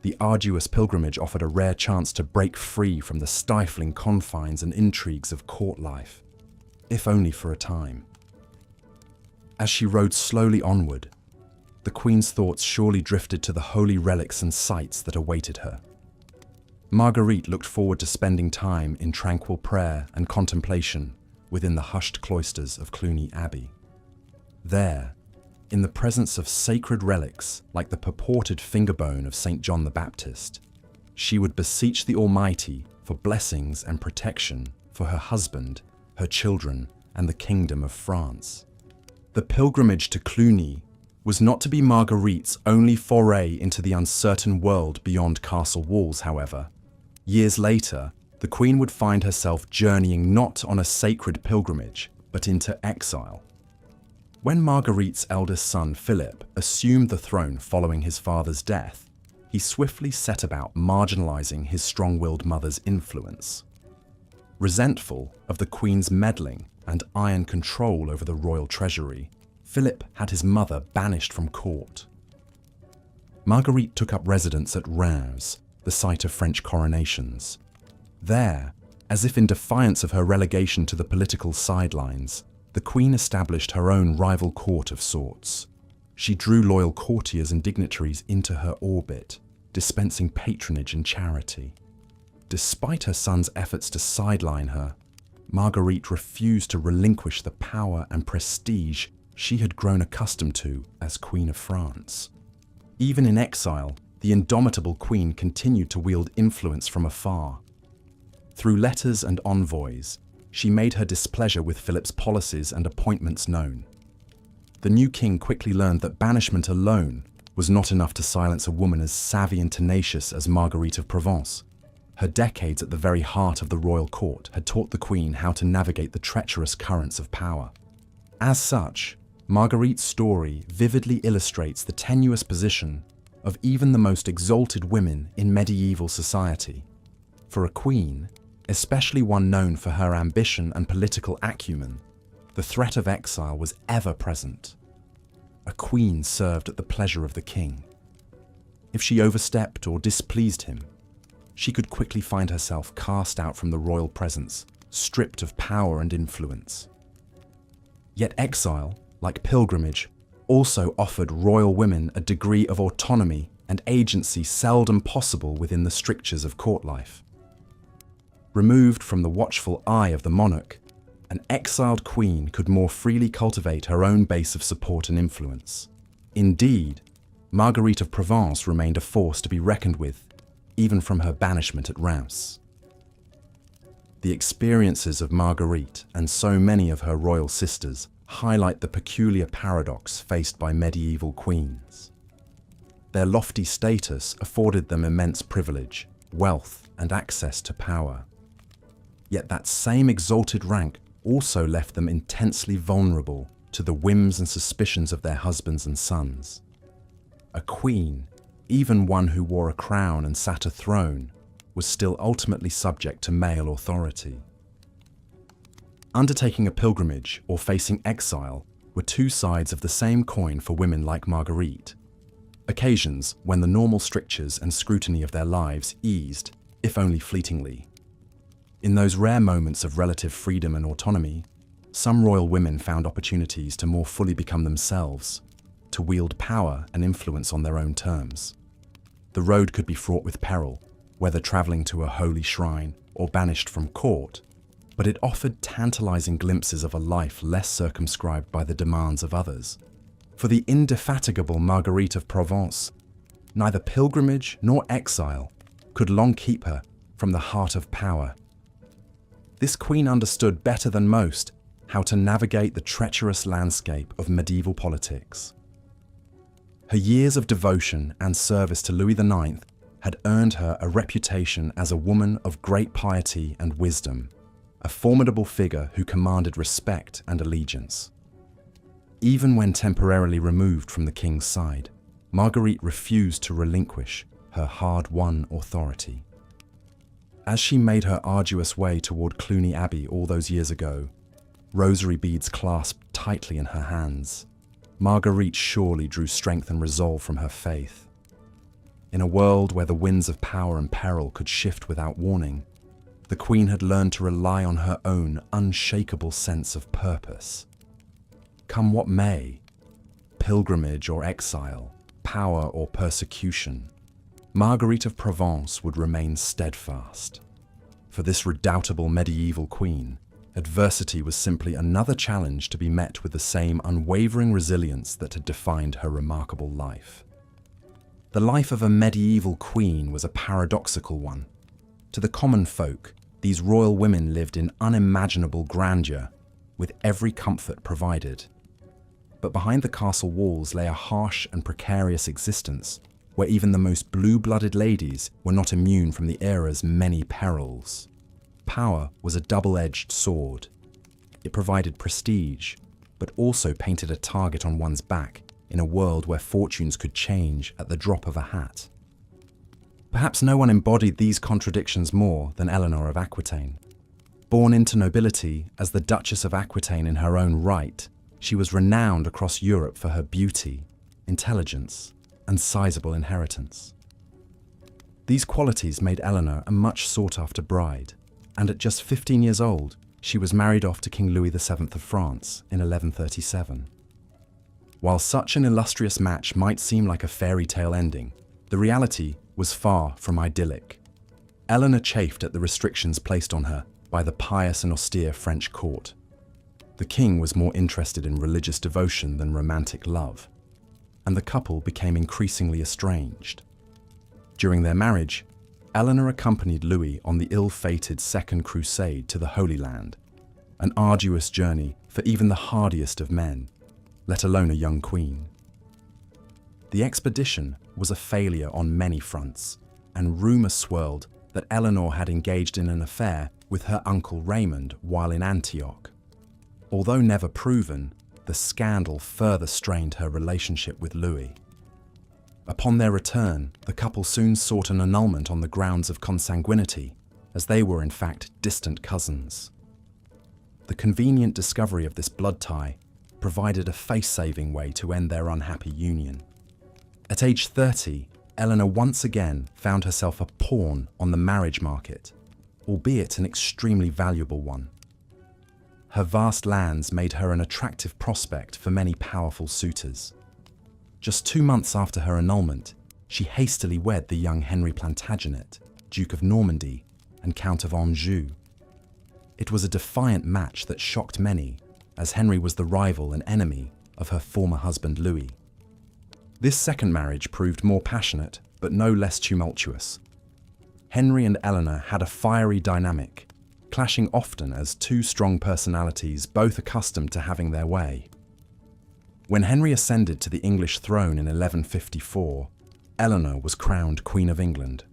the arduous pilgrimage offered a rare chance to break free from the stifling confines and intrigues of court life, if only for a time. As she rode slowly onward, the queen's thoughts surely drifted to the holy relics and sites that awaited her. Marguerite looked forward to spending time in tranquil prayer and contemplation within the hushed cloisters of Cluny Abbey. There, in the presence of sacred relics like the purported fingerbone of St. John the Baptist, she would beseech the Almighty for blessings and protection for her husband, her children, and the Kingdom of France. The pilgrimage to Cluny was not to be Marguerite's only foray into the uncertain world beyond castle walls, however. Years later, the queen would find herself journeying not on a sacred pilgrimage, but into exile. When Marguerite's eldest son, Philip, assumed the throne following his father's death, he swiftly set about marginalizing his strong-willed mother's influence. Resentful of the queen's meddling and iron control over the royal treasury, Philip had his mother banished from court. Marguerite took up residence at Reims, the site of French coronations. There, as if in defiance of her relegation to the political sidelines, the queen established her own rival court of sorts. She drew loyal courtiers and dignitaries into her orbit, dispensing patronage and charity. Despite her son's efforts to sideline her, Marguerite refused to relinquish the power and prestige she had grown accustomed to as Queen of France. Even in exile, the indomitable queen continued to wield influence from afar. Through letters and envoys, she made her displeasure with Philip's policies and appointments known. The new king quickly learned that banishment alone was not enough to silence a woman as savvy and tenacious as Marguerite of Provence. Her decades at the very heart of the royal court had taught the queen how to navigate the treacherous currents of power. As such, Marguerite's story vividly illustrates the tenuous position of even the most exalted women in medieval society. For a queen, especially one known for her ambition and political acumen, the threat of exile was ever present. A queen served at the pleasure of the king. If she overstepped or displeased him, she could quickly find herself cast out from the royal presence, stripped of power and influence. Yet exile, like pilgrimage, also offered royal women a degree of autonomy and agency seldom possible within the strictures of court life. Removed from the watchful eye of the monarch, an exiled queen could more freely cultivate her own base of support and influence. Indeed, Marguerite of Provence remained a force to be reckoned with, even from her banishment at Reims. The experiences of Marguerite and so many of her royal sisters highlight the peculiar paradox faced by medieval queens. Their lofty status afforded them immense privilege, wealth, and access to power. Yet that same exalted rank also left them intensely vulnerable to the whims and suspicions of their husbands and sons. A queen, even one who wore a crown and sat a throne, was still ultimately subject to male authority. Undertaking a pilgrimage or facing exile were two sides of the same coin for women like Marguerite. Occasions when the normal strictures and scrutiny of their lives eased, if only fleetingly. In those rare moments of relative freedom and autonomy, some royal women found opportunities to more fully become themselves, to wield power and influence on their own terms. The road could be fraught with peril, whether traveling to a holy shrine or banished from court, but it offered tantalizing glimpses of a life less circumscribed by the demands of others. For the indefatigable Marguerite of Provence, neither pilgrimage nor exile could long keep her from the heart of power. This queen understood better than most how to navigate the treacherous landscape of medieval politics. Her years of devotion and service to Louis IX had earned her a reputation as a woman of great piety and wisdom, a formidable figure who commanded respect and allegiance. Even when temporarily removed from the king's side, Marguerite refused to relinquish her hard-won authority. As she made her arduous way toward Cluny Abbey all those years ago, rosary beads clasped tightly in her hands, Marguerite surely drew strength and resolve from her faith. In a world where the winds of power and peril could shift without warning, the Queen had learned to rely on her own unshakable sense of purpose. Come what may, pilgrimage or exile, power or persecution, Marguerite of Provence would remain steadfast. For this redoubtable medieval queen, adversity was simply another challenge to be met with the same unwavering resilience that had defined her remarkable life. The life of a medieval queen was a paradoxical one. To the common folk, these royal women lived in unimaginable grandeur, with every comfort provided. But behind the castle walls lay a harsh and precarious existence, where even the most blue-blooded ladies were not immune from the era's many perils. Power was a double-edged sword. It provided prestige, but also painted a target on one's back in a world where fortunes could change at the drop of a hat. Perhaps no one embodied these contradictions more than Eleanor of Aquitaine. Born into nobility as the Duchess of Aquitaine in her own right, she was renowned across Europe for her beauty, intelligence, and sizable inheritance. These qualities made Eleanor a much sought-after bride, and at just 15 years old, she was married off to King Louis VII of France in 1137. While such an illustrious match might seem like a fairy tale ending, the reality was far from idyllic. Eleanor chafed at the restrictions placed on her by the pious and austere French court. The king was more interested in religious devotion than romantic love, and the couple became increasingly estranged. During their marriage, Eleanor accompanied Louis on the ill-fated Second Crusade to the Holy Land, an arduous journey for even the hardiest of men, let alone a young queen. The expedition was a failure on many fronts, and rumour swirled that Eleanor had engaged in an affair with her uncle Raymond while in Antioch. Although never proven, the scandal further strained her relationship with Louis. Upon their return, the couple soon sought an annulment on the grounds of consanguinity, as they were in fact distant cousins. The convenient discovery of this blood tie provided a face-saving way to end their unhappy union. At age 30, Eleanor once again found herself a pawn on the marriage market, albeit an extremely valuable one. Her vast lands made her an attractive prospect for many powerful suitors. Just 2 months after her annulment, she hastily wed the young Henry Plantagenet, Duke of Normandy, and Count of Anjou. It was a defiant match that shocked many, as Henry was the rival and enemy of her former husband Louis. This second marriage proved more passionate, but no less tumultuous. Henry and Eleanor had a fiery dynamic, clashing often as two strong personalities both accustomed to having their way. When Henry ascended to the English throne in 1154, Eleanor was crowned Queen of England.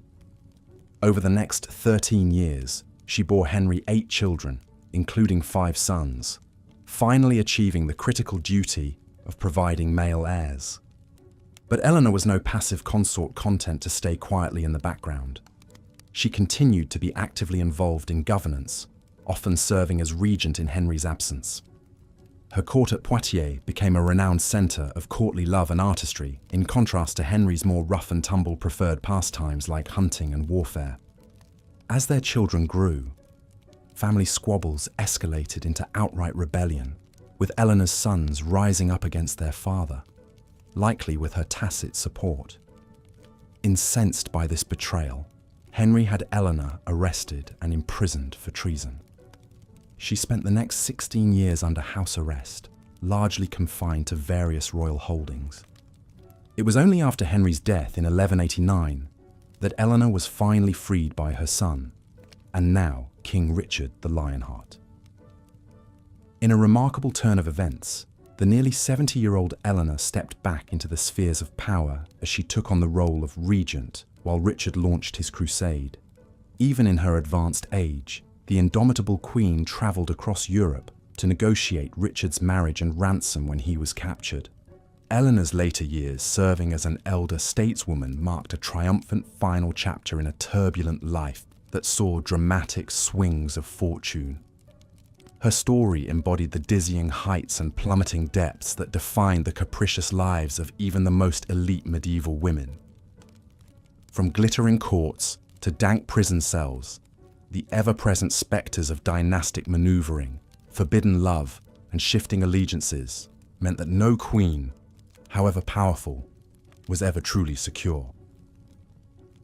Over the next 13 years, she bore Henry 8 children, including 5 sons, finally achieving the critical duty of providing male heirs. But Eleanor was no passive consort content to stay quietly in the background. She continued to be actively involved in governance, often serving as regent in Henry's absence. Her court at Poitiers became a renowned centre of courtly love and artistry, in contrast to Henry's more rough-and-tumble preferred pastimes like hunting and warfare. As their children grew, family squabbles escalated into outright rebellion, with Eleanor's sons rising up against their father, likely with her tacit support. Incensed by this betrayal, Henry had Eleanor arrested and imprisoned for treason. She spent the next 16 years under house arrest, largely confined to various royal holdings. It was only after Henry's death in 1189 that Eleanor was finally freed by her son, and now King Richard the Lionheart. In a remarkable turn of events, the nearly 70-year-old Eleanor stepped back into the spheres of power as she took on the role of regent while Richard launched his crusade. Even in her advanced age, the indomitable queen travelled across Europe to negotiate Richard's marriage and ransom when he was captured. Eleanor's later years serving as an elder stateswoman marked a triumphant final chapter in a turbulent life that saw dramatic swings of fortune. Her story embodied the dizzying heights and plummeting depths that defined the capricious lives of even the most elite medieval women. From glittering courts to dank prison cells, the ever-present spectres of dynastic maneuvering, forbidden love, and shifting allegiances meant that no queen, however powerful, was ever truly secure.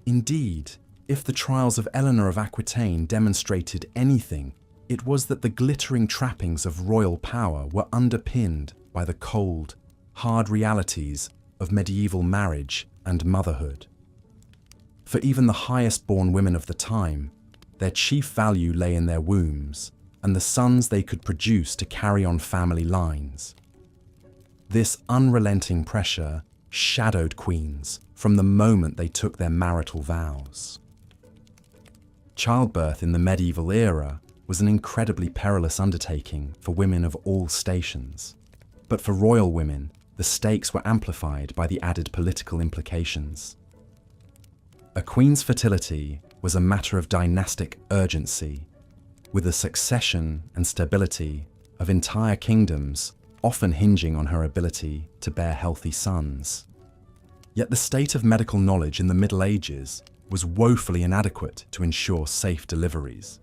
Indeed, if the trials of Eleanor of Aquitaine demonstrated anything, it was that the glittering trappings of royal power were underpinned by the cold, hard realities of medieval marriage and motherhood. For even the highest-born women of the time, their chief value lay in their wombs and the sons they could produce to carry on family lines. This unrelenting pressure shadowed queens from the moment they took their marital vows. Childbirth in the medieval era was an incredibly perilous undertaking for women of all stations. But for royal women, the stakes were amplified by the added political implications. A queen's fertility was a matter of dynastic urgency, with the succession and stability of entire kingdoms often hinging on her ability to bear healthy sons. Yet the state of medical knowledge in the Middle Ages was woefully inadequate to ensure safe deliveries.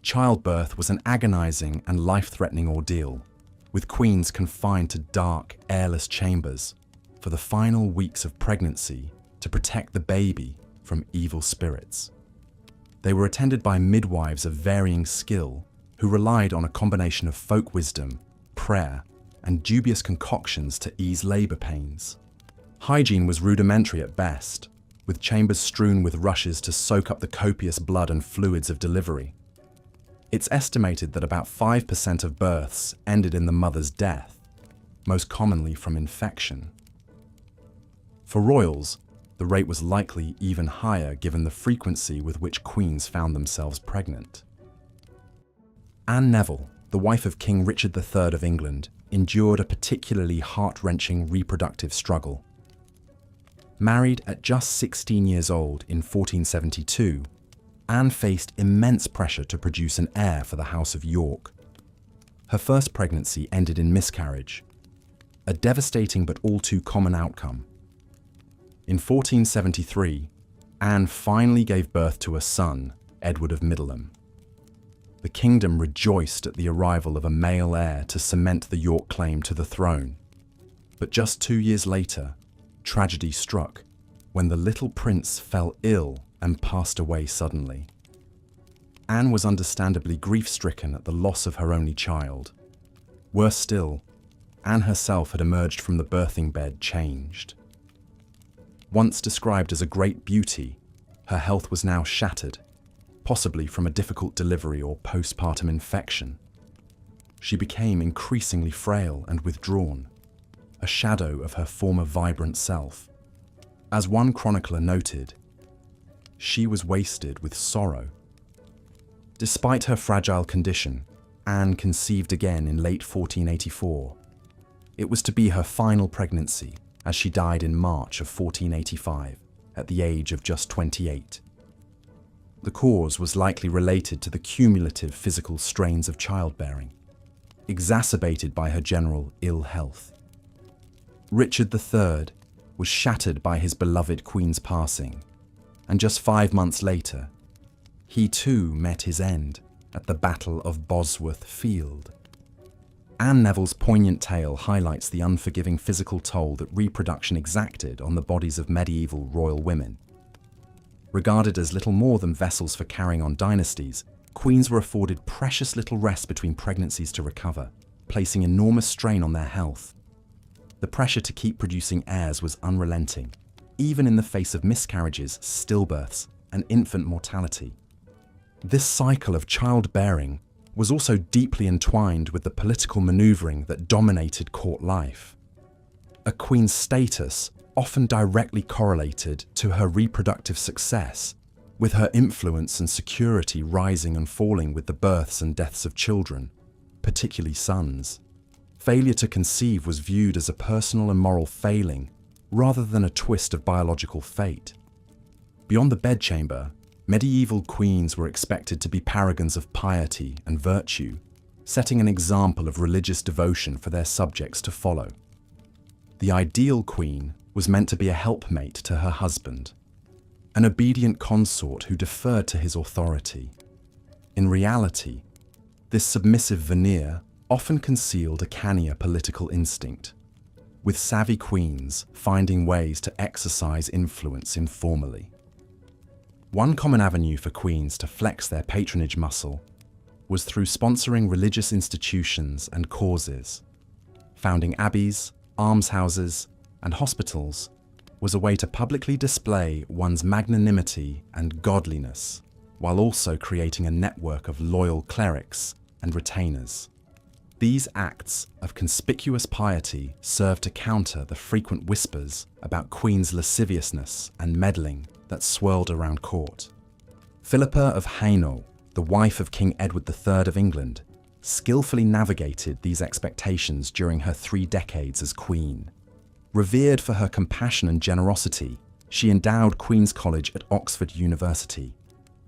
Childbirth was an agonizing and life-threatening ordeal, with queens confined to dark, airless chambers for the final weeks of pregnancy to protect the baby from evil spirits. They were attended by midwives of varying skill who relied on a combination of folk wisdom, prayer, and dubious concoctions to ease labor pains. Hygiene was rudimentary at best, with chambers strewn with rushes to soak up the copious blood and fluids of delivery. It's estimated that about 5% of births ended in the mother's death, most commonly from infection. For royals, the rate was likely even higher given the frequency with which queens found themselves pregnant. Anne Neville, the wife of King Richard III of England, endured a particularly heart-wrenching reproductive struggle. Married at just 16 years old in 1472, Anne faced immense pressure to produce an heir for the House of York. Her first pregnancy ended in miscarriage, a devastating but all too common outcome. In 1473, Anne finally gave birth to a son, Edward of Middleham. The kingdom rejoiced at the arrival of a male heir to cement the York claim to the throne. But just 2 years later, tragedy struck when the little prince fell ill and passed away suddenly. Anne was understandably grief-stricken at the loss of her only child. Worse still, Anne herself had emerged from the birthing bed changed. Once described as a great beauty, her health was now shattered, possibly from a difficult delivery or postpartum infection. She became increasingly frail and withdrawn, a shadow of her former vibrant self. As one chronicler noted, she was wasted with sorrow. Despite her fragile condition, Anne conceived again in late 1484. It was to be her final pregnancy, as she died in March of 1485, at the age of just 28. The cause was likely related to the cumulative physical strains of childbearing, exacerbated by her general ill health. Richard III was shattered by his beloved Queen's passing, and just 5 months later, he too met his end at the Battle of Bosworth Field. Anne Neville's poignant tale highlights the unforgiving physical toll that reproduction exacted on the bodies of medieval royal women. Regarded as little more than vessels for carrying on dynasties, queens were afforded precious little rest between pregnancies to recover, placing enormous strain on their health. The pressure to keep producing heirs was unrelenting, even in the face of miscarriages, stillbirths, and infant mortality. This cycle of childbearing was also deeply entwined with the political maneuvering that dominated court life. A queen's status often directly correlated to her reproductive success, with her influence and security rising and falling with the births and deaths of children, particularly sons. Failure to conceive was viewed as a personal and moral failing, rather than a twist of biological fate. Beyond the bedchamber, medieval queens were expected to be paragons of piety and virtue, setting an example of religious devotion for their subjects to follow. The ideal queen was meant to be a helpmate to her husband, an obedient consort who deferred to his authority. In reality, this submissive veneer often concealed a cannier political instinct, with savvy queens finding ways to exercise influence informally. One common avenue for queens to flex their patronage muscle was through sponsoring religious institutions and causes. Founding abbeys, almshouses, and hospitals was a way to publicly display one's magnanimity and godliness, while also creating a network of loyal clerics and retainers. These acts of conspicuous piety served to counter the frequent whispers about Queen's lasciviousness and meddling that swirled around court. Philippa of Hainault, the wife of King Edward III of England, skillfully navigated these expectations during her 3 decades as queen. Revered for her compassion and generosity, she endowed Queen's College at Oxford University,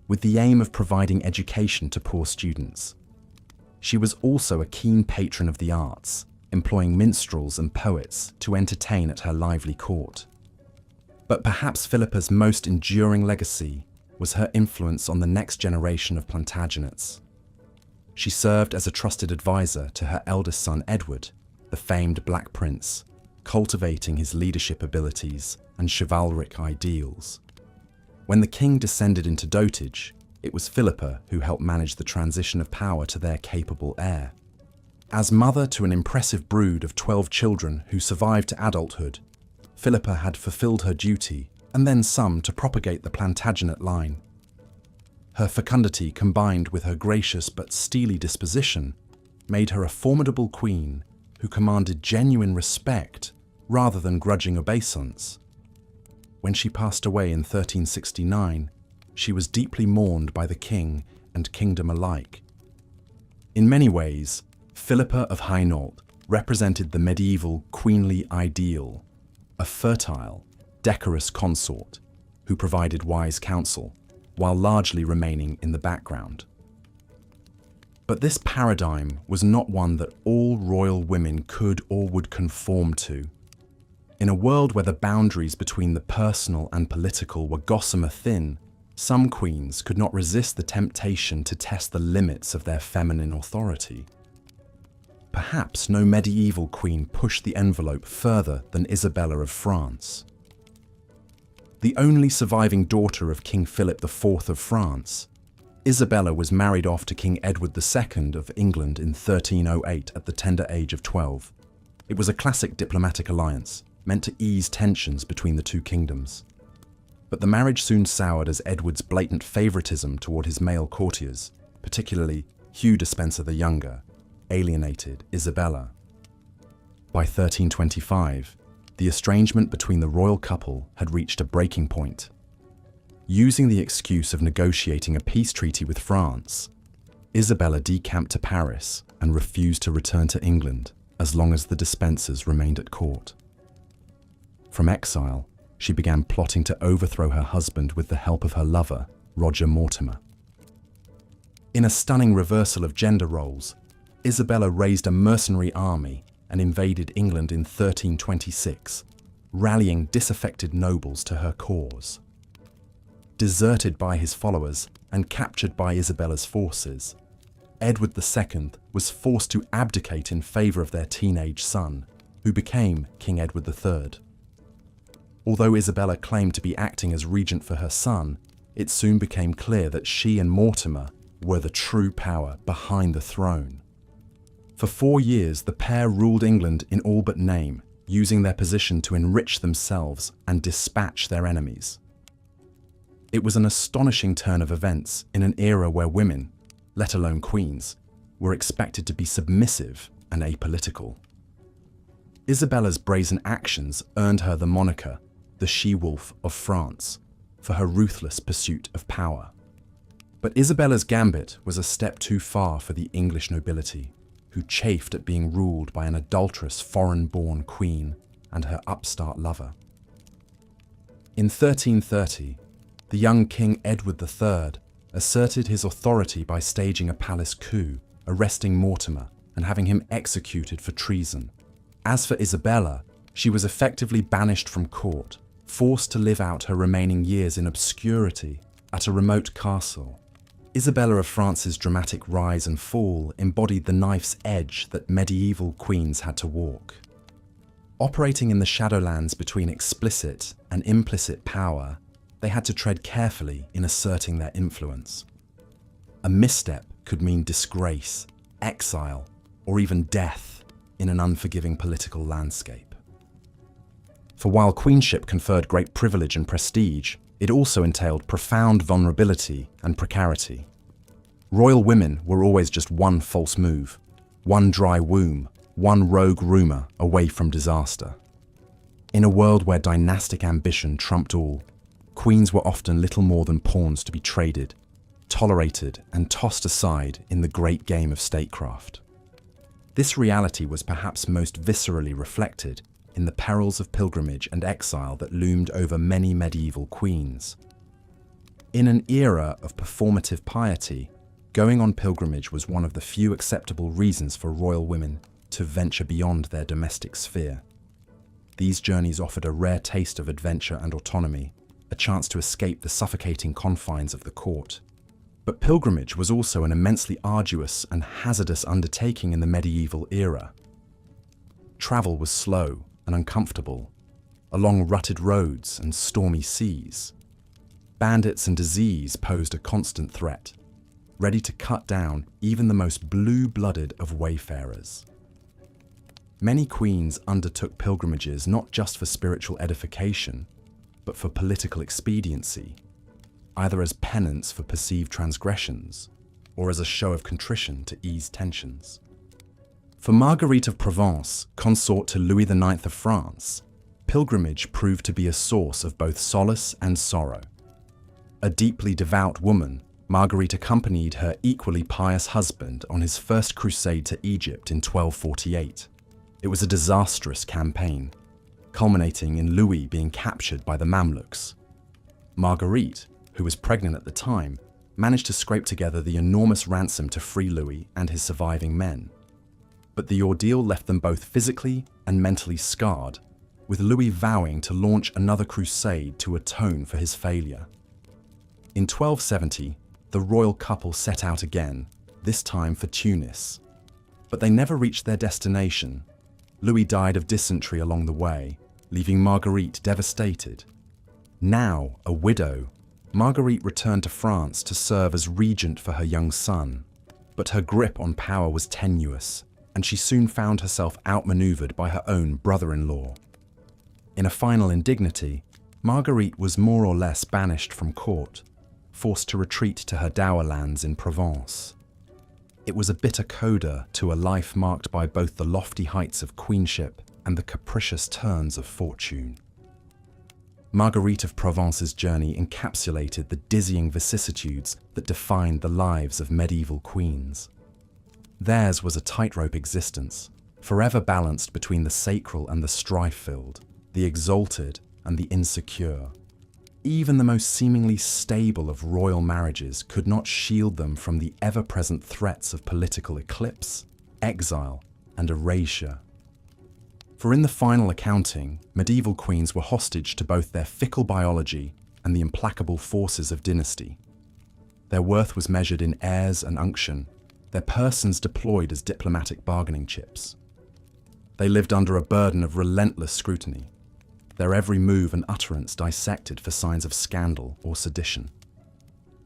with the aim of providing education to poor students. She was also a keen patron of the arts, employing minstrels and poets to entertain at her lively court. But perhaps Philippa's most enduring legacy was her influence on the next generation of Plantagenets. She served as a trusted advisor to her eldest son Edward, the famed Black Prince, cultivating his leadership abilities and chivalric ideals. When the king descended into dotage, it was Philippa who helped manage the transition of power to their capable heir. As mother to an impressive brood of 12 children who survived to adulthood, Philippa had fulfilled her duty and then some to propagate the Plantagenet line. Her fecundity combined with her gracious but steely disposition made her a formidable queen who commanded genuine respect rather than grudging obeisance. When she passed away in 1369, she was deeply mourned by the king and kingdom alike. In many ways, Philippa of Hainault represented the medieval queenly ideal, a fertile, decorous consort who provided wise counsel while largely remaining in the background. But this paradigm was not one that all royal women could or would conform to. In a world where the boundaries between the personal and political were gossamer thin, some queens could not resist the temptation to test the limits of their feminine authority. Perhaps no medieval queen pushed the envelope further than Isabella of France. The only surviving daughter of King Philip IV of France, Isabella was married off to King Edward II of England in 1308 at the tender age of 12. It was a classic diplomatic alliance, meant to ease tensions between the two kingdoms. But the marriage soon soured as Edward's blatant favoritism toward his male courtiers, particularly Hugh Despencer the Younger, alienated Isabella. By 1325, the estrangement between the royal couple had reached a breaking point. Using the excuse of negotiating a peace treaty with France, Isabella decamped to Paris and refused to return to England as long as the Despensers remained at court. From exile, she began plotting to overthrow her husband with the help of her lover, Roger Mortimer. In a stunning reversal of gender roles, Isabella raised a mercenary army and invaded England in 1326, rallying disaffected nobles to her cause. Deserted by his followers and captured by Isabella's forces, Edward II was forced to abdicate in favour of their teenage son, who became King Edward III. Although Isabella claimed to be acting as regent for her son, it soon became clear that she and Mortimer were the true power behind the throne. For 4 years, the pair ruled England in all but name, using their position to enrich themselves and dispatch their enemies. It was an astonishing turn of events in an era where women, let alone queens, were expected to be submissive and apolitical. Isabella's brazen actions earned her the moniker, the She-Wolf of France, for her ruthless pursuit of power. But Isabella's gambit was a step too far for the English nobility, who chafed at being ruled by an adulterous foreign-born queen and her upstart lover. In 1330, the young King Edward III asserted his authority by staging a palace coup, arresting Mortimer and having him executed for treason. As for Isabella, she was effectively banished from court, forced to live out her remaining years in obscurity at a remote castle. Isabella of France's dramatic rise and fall embodied the knife's edge that medieval queens had to walk. Operating in the shadowlands between explicit and implicit power, they had to tread carefully in asserting their influence. A misstep could mean disgrace, exile, or even death in an unforgiving political landscape. For while queenship conferred great privilege and prestige, it also entailed profound vulnerability and precarity. Royal women were always just one false move, one dry womb, one rogue rumour away from disaster. In a world where dynastic ambition trumped all, queens were often little more than pawns to be traded, tolerated and tossed aside in the great game of statecraft. This reality was perhaps most viscerally reflected in the perils of pilgrimage and exile that loomed over many medieval queens. In an era of performative piety, going on pilgrimage was one of the few acceptable reasons for royal women to venture beyond their domestic sphere. These journeys offered a rare taste of adventure and autonomy, a chance to escape the suffocating confines of the court. But pilgrimage was also an immensely arduous and hazardous undertaking in the medieval era. Travel was slow and uncomfortable, along rutted roads and stormy seas. Bandits and disease posed a constant threat, ready to cut down even the most blue-blooded of wayfarers. Many queens undertook pilgrimages not just for spiritual edification, but for political expediency, either as penance for perceived transgressions or as a show of contrition to ease tensions. For Marguerite of Provence, consort to Louis IX of France, pilgrimage proved to be a source of both solace and sorrow. A deeply devout woman, Marguerite accompanied her equally pious husband on his first crusade to Egypt in 1248. It was a disastrous campaign, culminating in Louis being captured by the Mamluks. Marguerite, who was pregnant at the time, managed to scrape together the enormous ransom to free Louis and his surviving men. But the ordeal left them both physically and mentally scarred, with Louis vowing to launch another crusade to atone for his failure. In 1270, the royal couple set out again, this time for Tunis. But they never reached their destination. Louis died of dysentery along the way, leaving Marguerite devastated. Now a widow, Marguerite returned to France to serve as regent for her young son, but her grip on power was tenuous, and she soon found herself outmaneuvered by her own brother-in-law. In a final indignity, Marguerite was more or less banished from court, forced to retreat to her dower lands in Provence. It was a bitter coda to a life marked by both the lofty heights of queenship and the capricious turns of fortune. Marguerite of Provence's journey encapsulated the dizzying vicissitudes that defined the lives of medieval queens. Theirs was a tightrope existence, forever balanced between the sacral and the strife-filled, the exalted and the insecure. Even the most seemingly stable of royal marriages could not shield them from the ever-present threats of political eclipse, exile, and erasure. For in the final accounting, medieval queens were hostage to both their fickle biology and the implacable forces of dynasty. Their worth was measured in heirs and unction, their persons deployed as diplomatic bargaining chips. They lived under a burden of relentless scrutiny, their every move and utterance dissected for signs of scandal or sedition.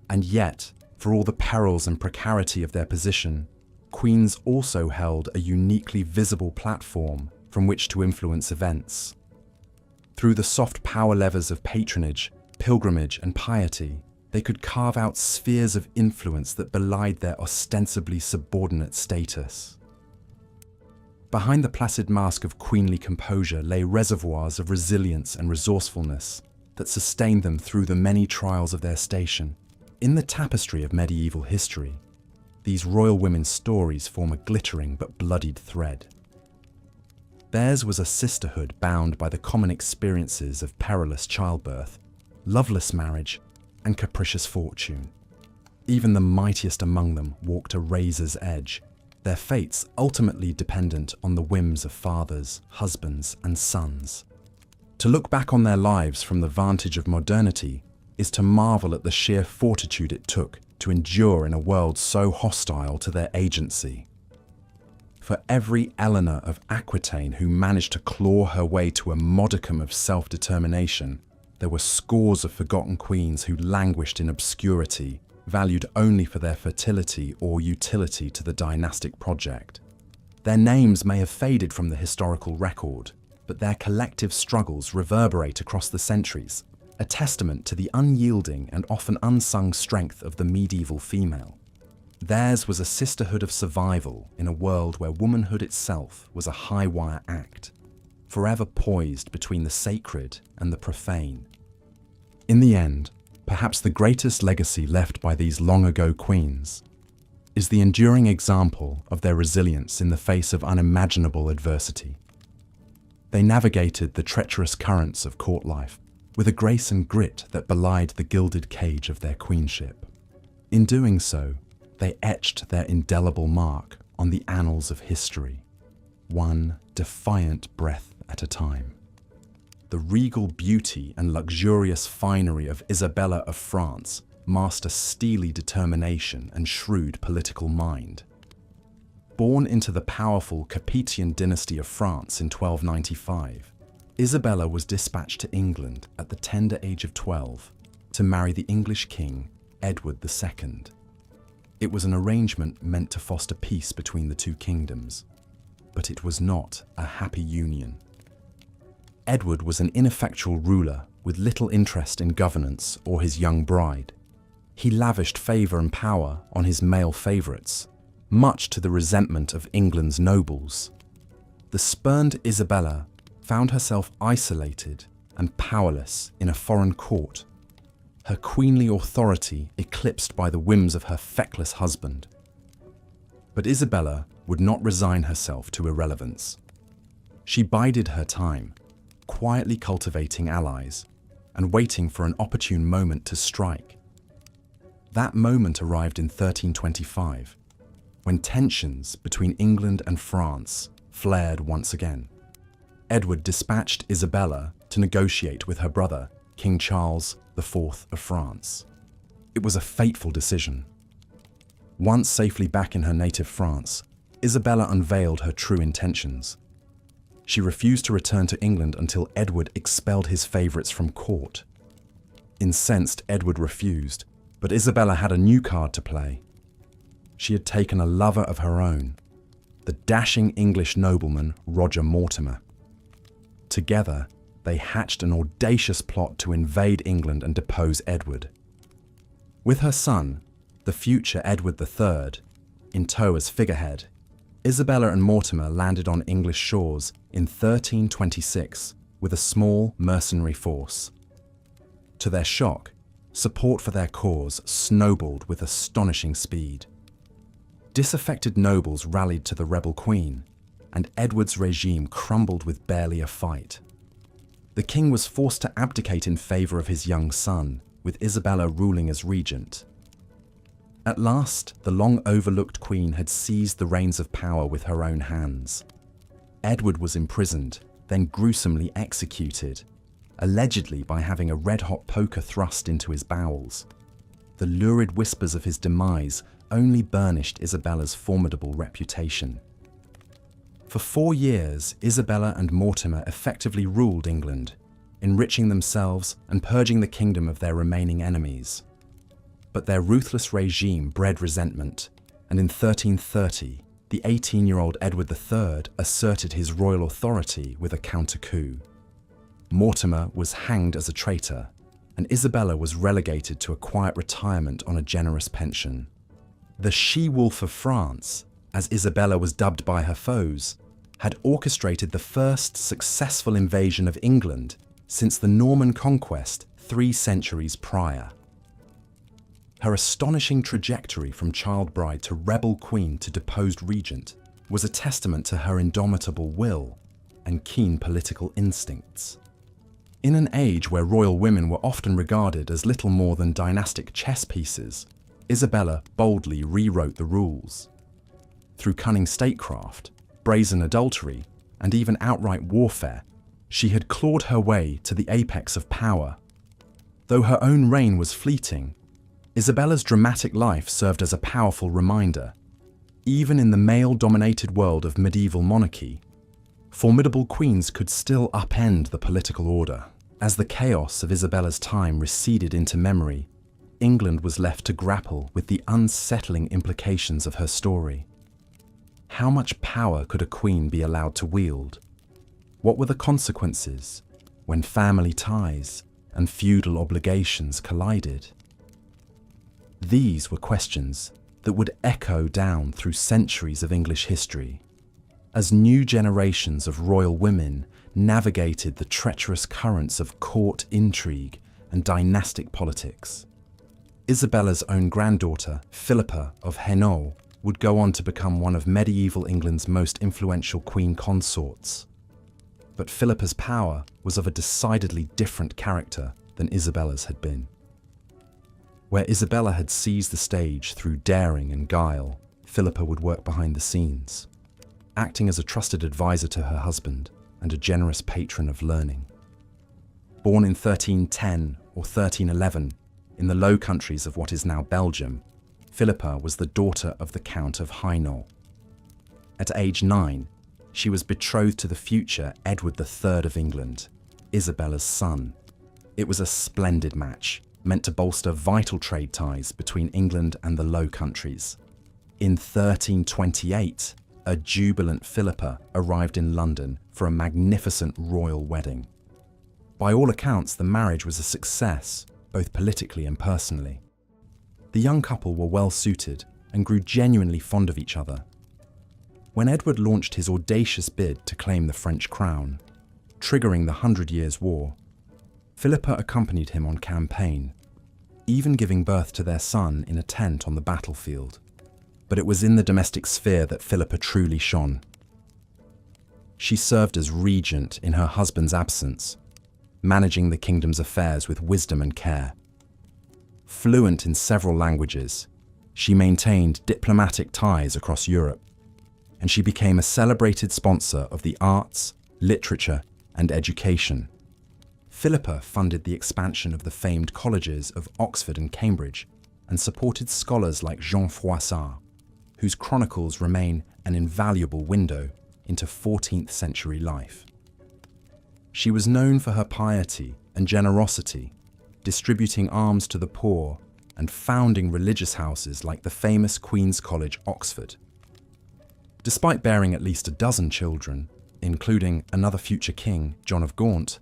And yet, for all the perils and precarity of their position, queens also held a uniquely visible platform from which to influence events. Through the soft power levers of patronage, pilgrimage, and piety, they could carve out spheres of influence that belied their ostensibly subordinate status. Behind the placid mask of queenly composure lay reservoirs of resilience and resourcefulness that sustained them through the many trials of their station. In the tapestry of medieval history, these royal women's stories form a glittering but bloodied thread. Theirs was a sisterhood bound by the common experiences of perilous childbirth, loveless marriage, and capricious fortune. Even the mightiest among them walked a razor's edge, their fates ultimately dependent on the whims of fathers, husbands, and sons. To look back on their lives from the vantage of modernity is to marvel at the sheer fortitude it took to endure in a world so hostile to their agency. For every Eleanor of Aquitaine who managed to claw her way to a modicum of self-determination, there were scores of forgotten queens who languished in obscurity, valued only for their fertility or utility to the dynastic project. Their names may have faded from the historical record, but their collective struggles reverberate across the centuries, a testament to the unyielding and often unsung strength of the medieval female. Theirs was a sisterhood of survival in a world where womanhood itself was a high-wire act, forever poised between the sacred and the profane. In the end, perhaps the greatest legacy left by these long-ago queens is the enduring example of their resilience in the face of unimaginable adversity. They navigated the treacherous currents of court life with a grace and grit that belied the gilded cage of their queenship. In doing so, they etched their indelible mark on the annals of history, one defiant breath at a time. The regal beauty and luxurious finery of Isabella of France masked a steely determination and shrewd political mind. Born into the powerful Capetian dynasty of France in 1295, Isabella was dispatched to England at the tender age of 12 to marry the English king, Edward II. It was an arrangement meant to foster peace between the two kingdoms, but it was not a happy union. Edward was an ineffectual ruler with little interest in governance or his young bride. He lavished favour and power on his male favourites, much to the resentment of England's nobles. The spurned Isabella found herself isolated and powerless in a foreign court, her queenly authority eclipsed by the whims of her feckless husband. But Isabella would not resign herself to irrelevance. She bided her time, quietly cultivating allies and waiting for an opportune moment to strike. That moment arrived in 1325, when tensions between England and France flared once again. Edward dispatched Isabella to negotiate with her brother, King Charles IV of France. It was a fateful decision. Once safely back in her native France, Isabella unveiled her true intentions. She refused to return to England until Edward expelled his favourites from court. Incensed, Edward refused, but Isabella had a new card to play. She had taken a lover of her own, the dashing English nobleman Roger Mortimer. Together, they hatched an audacious plot to invade England and depose Edward. With her son, the future Edward III, in tow as figurehead, Isabella and Mortimer landed on English shores in 1326 with a small mercenary force. To their shock, support for their cause snowballed with astonishing speed. Disaffected nobles rallied to the rebel queen, and Edward's regime crumbled with barely a fight. The king was forced to abdicate in favour of his young son, with Isabella ruling as regent. At last, the long-overlooked queen had seized the reins of power with her own hands. Edward was imprisoned, then gruesomely executed, allegedly by having a red-hot poker thrust into his bowels. The lurid whispers of his demise only burnished Isabella's formidable reputation. For 4 years, Isabella and Mortimer effectively ruled England, enriching themselves and purging the kingdom of their remaining enemies. But their ruthless regime bred resentment, and in 1330, the 18-year-old Edward III asserted his royal authority with a counter-coup. Mortimer was hanged as a traitor, and Isabella was relegated to a quiet retirement on a generous pension. The she-wolf of France, as Isabella was dubbed by her foes, had orchestrated the first successful invasion of England since the Norman conquest 3 centuries prior. Her astonishing trajectory from child bride to rebel queen to deposed regent was a testament to her indomitable will and keen political instincts. In an age where royal women were often regarded as little more than dynastic chess pieces, Isabella boldly rewrote the rules. Through cunning statecraft, brazen adultery, and even outright warfare, she had clawed her way to the apex of power. Though her own reign was fleeting, Isabella's dramatic life served as a powerful reminder. Even in the male-dominated world of medieval monarchy, formidable queens could still upend the political order. As the chaos of Isabella's time receded into memory, England was left to grapple with the unsettling implications of her story. How much power could a queen be allowed to wield? What were the consequences when family ties and feudal obligations collided? These were questions that would echo down through centuries of English history, as new generations of royal women navigated the treacherous currents of court intrigue and dynastic politics. Isabella's own granddaughter, Philippa of Hainault, would go on to become one of medieval England's most influential queen consorts. But Philippa's power was of a decidedly different character than Isabella's had been. Where Isabella had seized the stage through daring and guile, Philippa would work behind the scenes, acting as a trusted advisor to her husband and a generous patron of learning. Born in 1310 or 1311 in the Low Countries of what is now Belgium, Philippa was the daughter of the Count of Hainault. At age 9, she was betrothed to the future Edward III of England, Isabella's son. It was a splendid match, meant to bolster vital trade ties between England and the Low Countries. In 1328, a jubilant Philippa arrived in London for a magnificent royal wedding. By all accounts, the marriage was a success, both politically and personally. The young couple were well suited and grew genuinely fond of each other. When Edward launched his audacious bid to claim the French crown, triggering the 100 Years' War, Philippa accompanied him on campaign, even giving birth to their son in a tent on the battlefield. But it was in the domestic sphere that Philippa truly shone. She served as regent in her husband's absence, managing the kingdom's affairs with wisdom and care. Fluent in several languages, she maintained diplomatic ties across Europe, and she became a celebrated sponsor of the arts, literature, and education. Philippa funded the expansion of the famed colleges of Oxford and Cambridge and supported scholars like Jean Froissart, whose chronicles remain an invaluable window into 14th century life. She was known for her piety and generosity, distributing alms to the poor and founding religious houses like the famous Queen's College, Oxford. Despite bearing at least a dozen children, including another future king, John of Gaunt,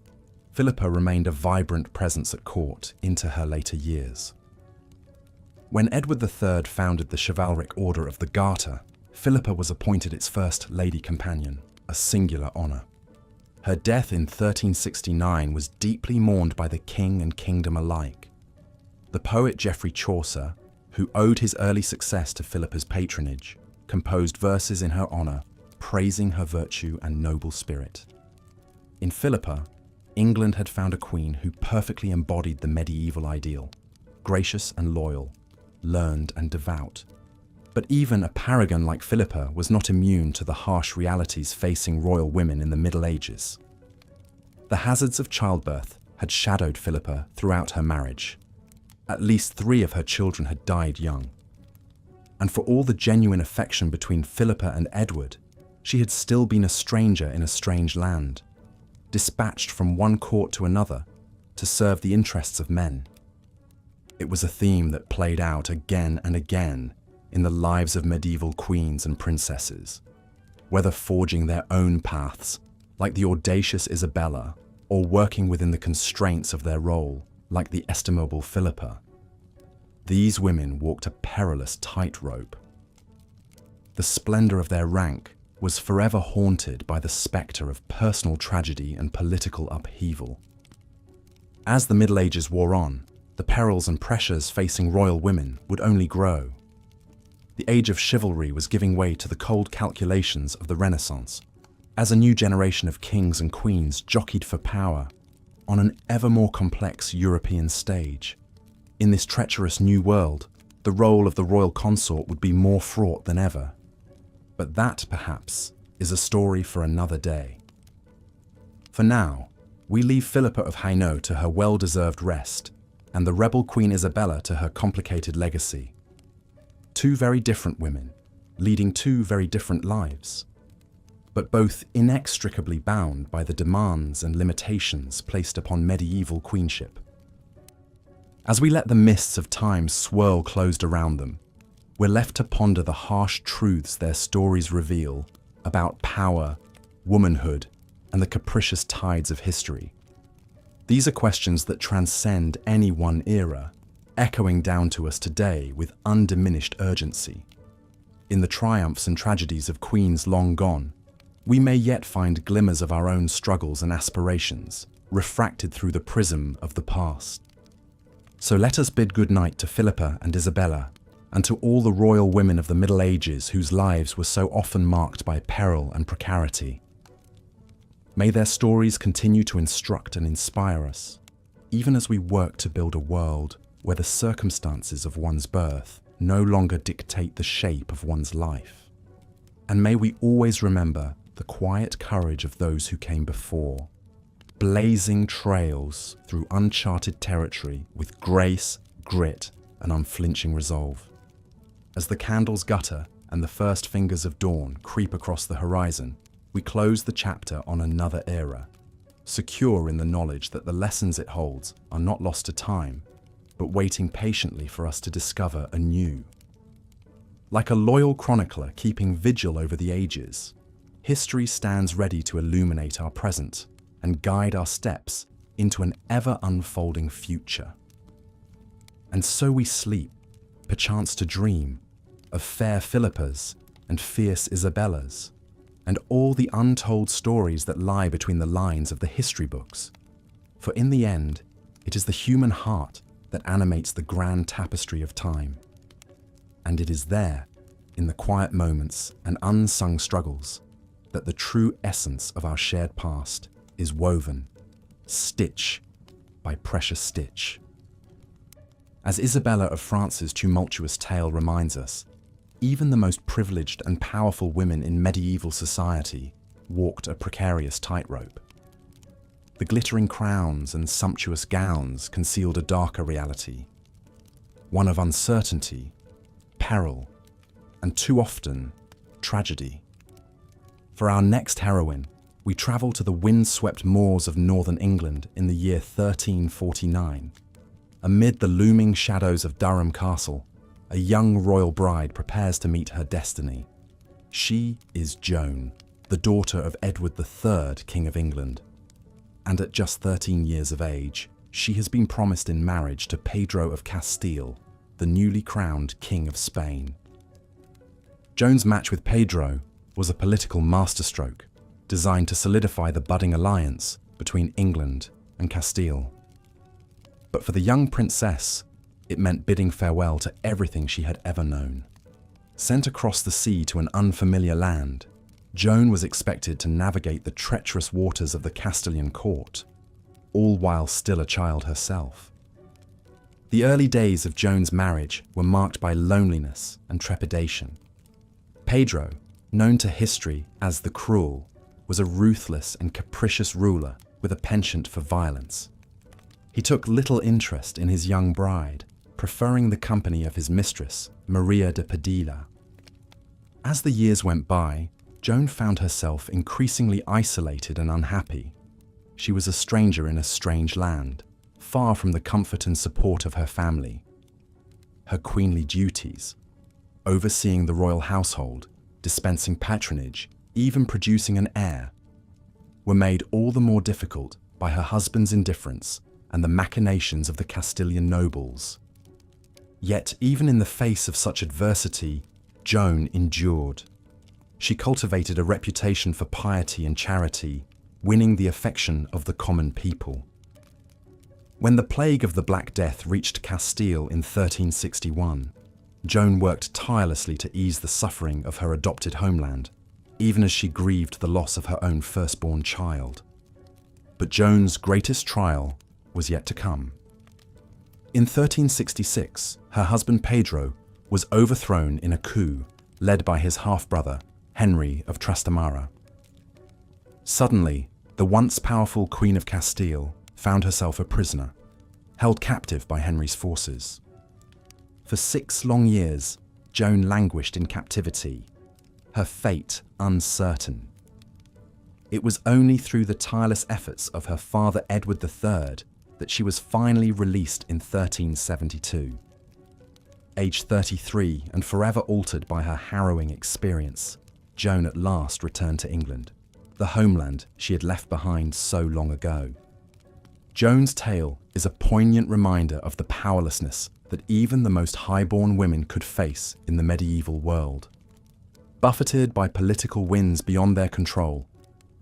Philippa remained a vibrant presence at court into her later years. When Edward III founded the chivalric Order of the Garter, Philippa was appointed its first lady companion, a singular honour. Her death in 1369 was deeply mourned by the king and kingdom alike. The poet Geoffrey Chaucer, who owed his early success to Philippa's patronage, composed verses in her honour, praising her virtue and noble spirit. In Philippa, England had found a queen who perfectly embodied the medieval ideal, gracious and loyal, learned and devout. But even a paragon like Philippa was not immune to the harsh realities facing royal women in the Middle Ages. The hazards of childbirth had shadowed Philippa throughout her marriage. At least 3 of her children had died young. And for all the genuine affection between Philippa and Edward, she had still been a stranger in a strange land, dispatched from one court to another to serve the interests of men. It was a theme that played out again and again in the lives of medieval queens and princesses, whether forging their own paths, like the audacious Isabella, or working within the constraints of their role, like the estimable Philippa. These women walked a perilous tightrope. The splendor of their rank was forever haunted by the specter of personal tragedy and political upheaval. As the Middle Ages wore on, the perils and pressures facing royal women would only grow. The age of chivalry was giving way to the cold calculations of the Renaissance, as a new generation of kings and queens jockeyed for power on an ever more complex European stage. In this treacherous new world, the role of the royal consort would be more fraught than ever. But that, perhaps, is a story for another day. For now, we leave Philippa of Hainaut to her well-deserved rest, and the rebel Queen Isabella to her complicated legacy. 2 very different women, leading 2 very different lives, but both inextricably bound by the demands and limitations placed upon medieval queenship. As we let the mists of time swirl closed around them, we're left to ponder the harsh truths their stories reveal about power, womanhood, and the capricious tides of history. These are questions that transcend any one era, echoing down to us today with undiminished urgency. In the triumphs and tragedies of queens long gone, we may yet find glimmers of our own struggles and aspirations, refracted through the prism of the past. So let us bid good night to Philippa and Isabella, and to all the royal women of the Middle Ages whose lives were so often marked by peril and precarity. May their stories continue to instruct and inspire us, even as we work to build a world where the circumstances of one's birth no longer dictate the shape of one's life. And may we always remember the quiet courage of those who came before, blazing trails through uncharted territory with grace, grit, and unflinching resolve. As the candles gutter and the first fingers of dawn creep across the horizon, we close the chapter on another era, secure in the knowledge that the lessons it holds are not lost to time, but waiting patiently for us to discover anew. Like a loyal chronicler keeping vigil over the ages, history stands ready to illuminate our present and guide our steps into an ever-unfolding future. And so we sleep, perchance to dream, of fair Philippas and fierce Isabellas, and all the untold stories that lie between the lines of the history books. For in the end, it is the human heart that animates the grand tapestry of time. And it is there, in the quiet moments and unsung struggles, that the true essence of our shared past is woven, stitch by precious stitch. As Isabella of France's tumultuous tale reminds us, even the most privileged and powerful women in medieval society walked a precarious tightrope. The glittering crowns and sumptuous gowns concealed a darker reality, one of uncertainty, peril, and too often, tragedy. For our next heroine, we travel to the wind-swept moors of northern England in the year 1349, Amid the looming shadows of Durham Castle, a young royal bride prepares to meet her destiny. She is Joan, the daughter of Edward III, King of England. And at just 13 years of age, she has been promised in marriage to Pedro of Castile, the newly crowned King of Spain. Joan's match with Pedro was a political masterstroke designed to solidify the budding alliance between England and Castile. But for the young princess, it meant bidding farewell to everything she had ever known. Sent across the sea to an unfamiliar land, Joan was expected to navigate the treacherous waters of the Castilian court, all while still a child herself. The early days of Joan's marriage were marked by loneliness and trepidation. Pedro, known to history as the Cruel, was a ruthless and capricious ruler with a penchant for violence. He took little interest in his young bride, preferring the company of his mistress, Maria de Padilla. As the years went by, Joan found herself increasingly isolated and unhappy. She was a stranger in a strange land, far from the comfort and support of her family. Her queenly duties, overseeing the royal household, dispensing patronage, even producing an heir, were made all the more difficult by her husband's indifference and the machinations of the Castilian nobles. Yet, even in the face of such adversity, Joan endured. She cultivated a reputation for piety and charity, winning the affection of the common people. When the plague of the Black Death reached Castile in 1361, Joan worked tirelessly to ease the suffering of her adopted homeland, even as she grieved the loss of her own firstborn child. But Joan's greatest trial was yet to come. In 1366, her husband Pedro was overthrown in a coup led by his half-brother, Henry of Trastamara. Suddenly, the once powerful Queen of Castile found herself a prisoner, held captive by Henry's forces. For 6 long years, Joan languished in captivity, her fate uncertain. It was only through the tireless efforts of her father Edward III that she was finally released in 1372. Aged 33 and forever altered by her harrowing experience, Joan at last returned to England, the homeland she had left behind so long ago. Joan's tale is a poignant reminder of the powerlessness that even the most high-born women could face in the medieval world. Buffeted by political winds beyond their control,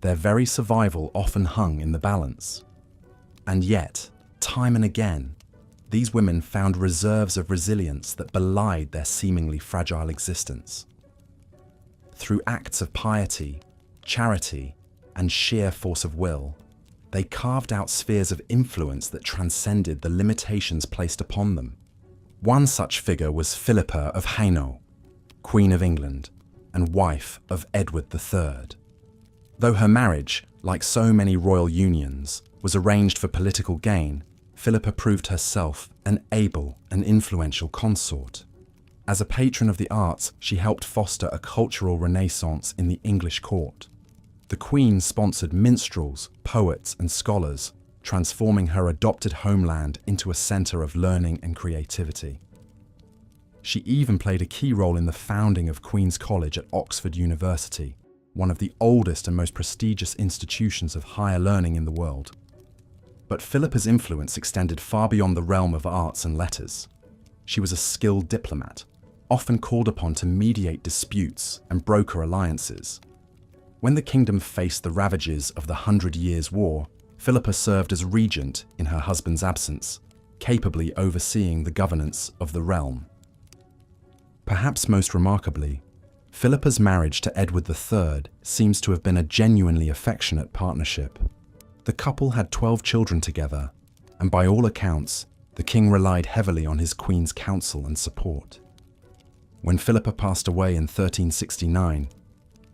their very survival often hung in the balance. And yet, time and again, these women found reserves of resilience that belied their seemingly fragile existence. Through acts of piety, charity, and sheer force of will, they carved out spheres of influence that transcended the limitations placed upon them. One such figure was Philippa of Hainault, Queen of England and wife of Edward III. Though her marriage, like so many royal unions, was arranged for political gain, Philippa proved herself an able and influential consort. As a patron of the arts, she helped foster a cultural renaissance in the English court. The Queen sponsored minstrels, poets, and scholars, transforming her adopted homeland into a centre of learning and creativity. She even played a key role in the founding of Queen's College at Oxford University, one of the oldest and most prestigious institutions of higher learning in the world. But Philippa's influence extended far beyond the realm of arts and letters. She was a skilled diplomat, often called upon to mediate disputes and broker alliances. When the kingdom faced the ravages of the 100 Years' War, Philippa served as regent in her husband's absence, capably overseeing the governance of the realm. Perhaps most remarkably, Philippa's marriage to Edward III seems to have been a genuinely affectionate partnership. The couple had 12 children together, and by all accounts, the king relied heavily on his queen's counsel and support. When Philippa passed away in 1369,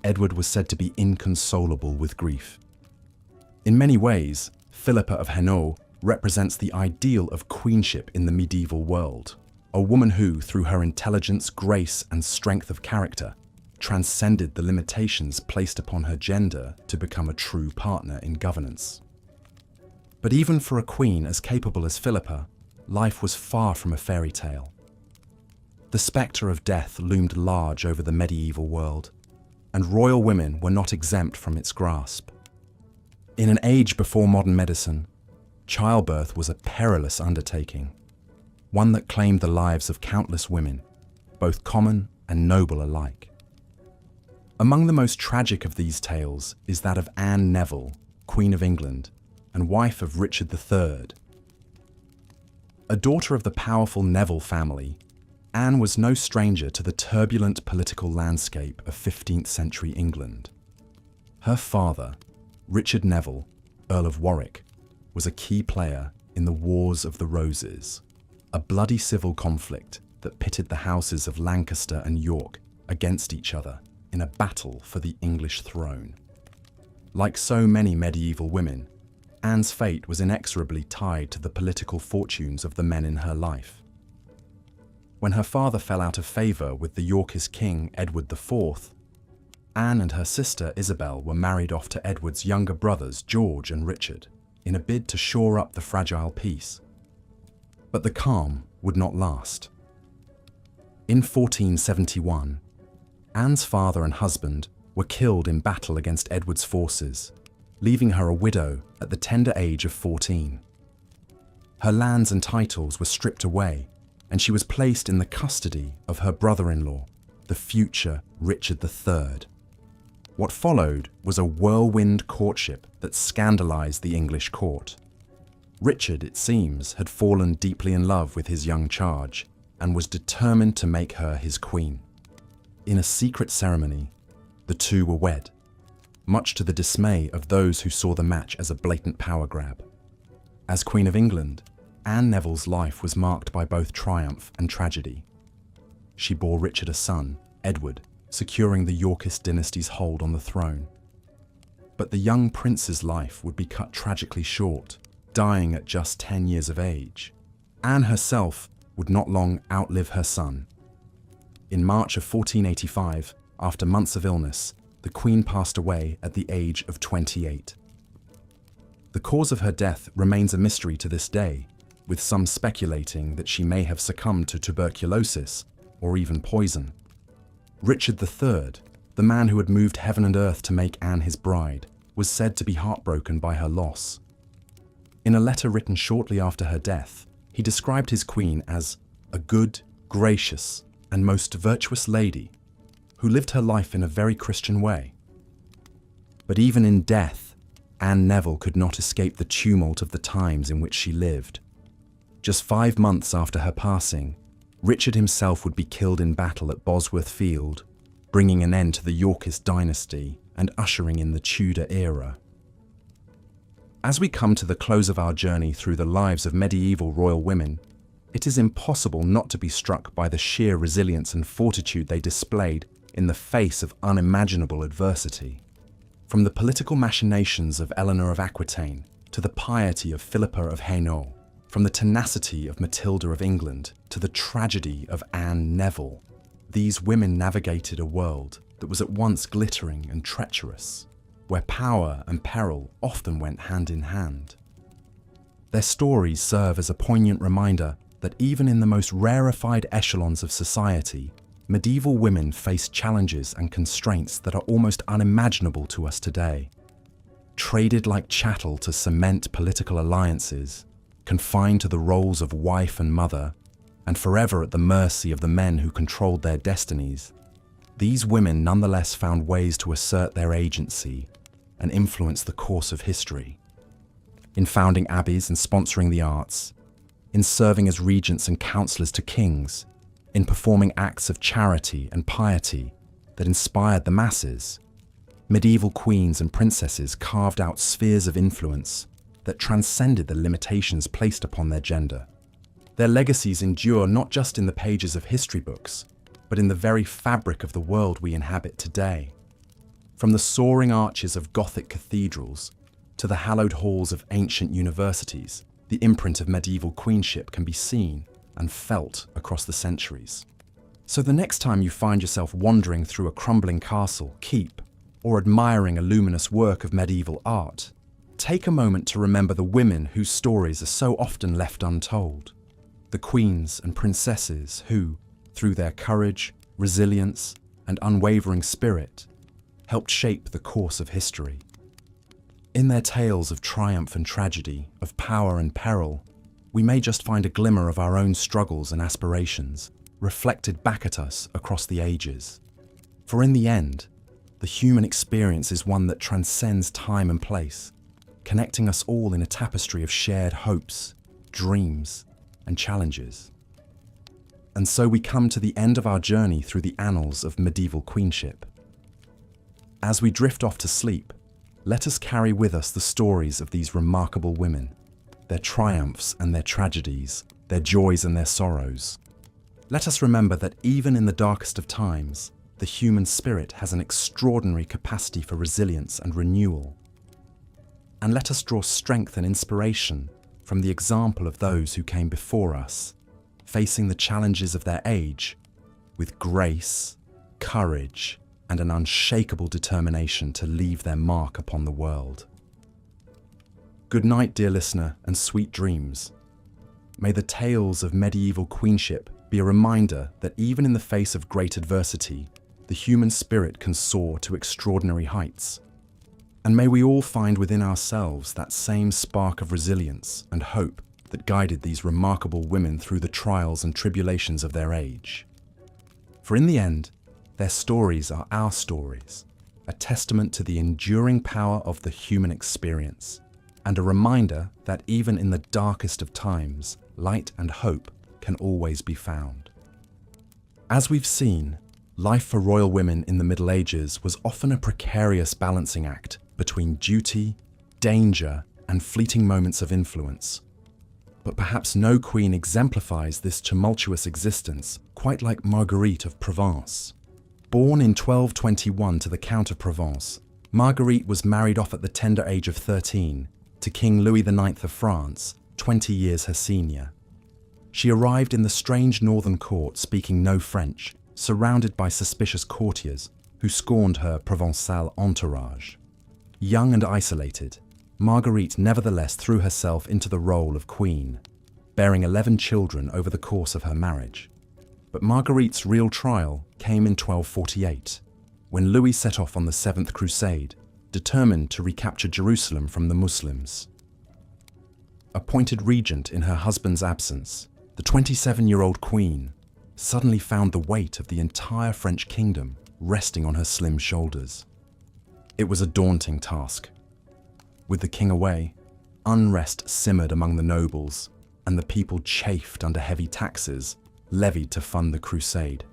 Edward was said to be inconsolable with grief. In many ways, Philippa of Hainault represents the ideal of queenship in the medieval world, a woman who, through her intelligence, grace, and strength of character, transcended the limitations placed upon her gender to become a true partner in governance. But even for a queen as capable as Philippa, life was far from a fairy tale. The spectre of death loomed large over the medieval world, and royal women were not exempt from its grasp. In an age before modern medicine, childbirth was a perilous undertaking, one that claimed the lives of countless women, both common and noble alike. Among the most tragic of these tales is that of Anne Neville, Queen of England and wife of Richard III. A daughter of the powerful Neville family, Anne was no stranger to the turbulent political landscape of 15th century England. Her father, Richard Neville, Earl of Warwick, was a key player in the Wars of the Roses, a bloody civil conflict that pitted the houses of Lancaster and York against each other in a battle for the English throne. Like so many medieval women, Anne's fate was inexorably tied to the political fortunes of the men in her life. When her father fell out of favour with the Yorkist king Edward IV, Anne and her sister Isabel were married off to Edward's younger brothers George and Richard in a bid to shore up the fragile peace. But the calm would not last. In 1471, Anne's father and husband were killed in battle against Edward's forces, leaving her a widow at the tender age of 14. Her lands and titles were stripped away, and she was placed in the custody of her brother-in-law, the future Richard III. What followed was a whirlwind courtship that scandalized the English court. Richard, it seems, had fallen deeply in love with his young charge and was determined to make her his queen. In a secret ceremony, the two were wed, much to the dismay of those who saw the match as a blatant power grab. As Queen of England, Anne Neville's life was marked by both triumph and tragedy. She bore Richard a son, Edward, securing the Yorkist dynasty's hold on the throne. But the young prince's life would be cut tragically short, dying at just 10 years of age. Anne herself would not long outlive her son. In March of 1485, after months of illness, the Queen passed away at the age of 28. The cause of her death remains a mystery to this day, with some speculating that she may have succumbed to tuberculosis or even poison. Richard III, the man who had moved heaven and earth to make Anne his bride, was said to be heartbroken by her loss. In a letter written shortly after her death, he described his queen as a good, gracious, and most virtuous lady who lived her life in a very Christian way. But even in death, Anne Neville could not escape the tumult of the times in which she lived. Just 5 months after her passing, Richard himself would be killed in battle at Bosworth Field, bringing an end to the Yorkist dynasty and ushering in the Tudor era. As we come to the close of our journey through the lives of medieval royal women, it is impossible not to be struck by the sheer resilience and fortitude they displayed in the face of unimaginable adversity. From the political machinations of Eleanor of Aquitaine to the piety of Philippa of Hainault, from the tenacity of Matilda of England to the tragedy of Anne Neville, these women navigated a world that was at once glittering and treacherous, where power and peril often went hand in hand. Their stories serve as a poignant reminder that even in the most rarefied echelons of society, medieval women faced challenges and constraints that are almost unimaginable to us today. Traded like chattel to cement political alliances, confined to the roles of wife and mother, and forever at the mercy of the men who controlled their destinies, these women nonetheless found ways to assert their agency and influence the course of history. In founding abbeys and sponsoring the arts, in serving as regents and counsellors to kings, in performing acts of charity and piety that inspired the masses, medieval queens and princesses carved out spheres of influence that transcended the limitations placed upon their gender. Their legacies endure not just in the pages of history books, but in the very fabric of the world we inhabit today. From the soaring arches of Gothic cathedrals to the hallowed halls of ancient universities, the imprint of medieval queenship can be seen and felt across the centuries. So the next time you find yourself wandering through a crumbling castle, keep, or admiring a luminous work of medieval art, take a moment to remember the women whose stories are so often left untold. the queens and princesses who, through their courage, resilience, and unwavering spirit, helped shape the course of history. In their tales of triumph and tragedy, of power and peril, we may just find a glimmer of our own struggles and aspirations, reflected back at us across the ages. For in the end, the human experience is one that transcends time and place, connecting us all in a tapestry of shared hopes, dreams, and challenges. And so we come to the end of our journey through the annals of medieval queenship. As we drift off to sleep, let us carry with us the stories of these remarkable women, their triumphs and their tragedies, their joys and their sorrows. Let us remember that even in the darkest of times, the human spirit has an extraordinary capacity for resilience and renewal. And let us draw strength and inspiration from the example of those who came before us, facing the challenges of their age with grace, courage, and an unshakable determination to leave their mark upon the world. Good night, dear listener, and sweet dreams. May the tales of medieval queenship be a reminder that even in the face of great adversity, the human spirit can soar to extraordinary heights. And may we all find within ourselves that same spark of resilience and hope that guided these remarkable women through the trials and tribulations of their age. For in the end, their stories are our stories, a testament to the enduring power of the human experience, and a reminder that even in the darkest of times, light and hope can always be found. As we've seen, life for royal women in the Middle Ages was often a precarious balancing act between duty, danger, and fleeting moments of influence. But perhaps no queen exemplifies this tumultuous existence quite like Marguerite of Provence. Born in 1221 to the Count of Provence, Marguerite was married off at the tender age of 13 to King Louis IX of France, 20 years her senior. She arrived in the strange northern court speaking no French, surrounded by suspicious courtiers who scorned her Provençal entourage. Young and isolated, Marguerite nevertheless threw herself into the role of queen, bearing 11 children over the course of her marriage. But Marguerite's real trial came in 1248, when Louis set off on the Seventh Crusade, determined to recapture Jerusalem from the Muslims. Appointed regent in her husband's absence, the 27-year-old queen suddenly found the weight of the entire French kingdom resting on her slim shoulders. It was a daunting task. With the king away, unrest simmered among the nobles, and the people chafed under heavy taxes levied to fund the crusade.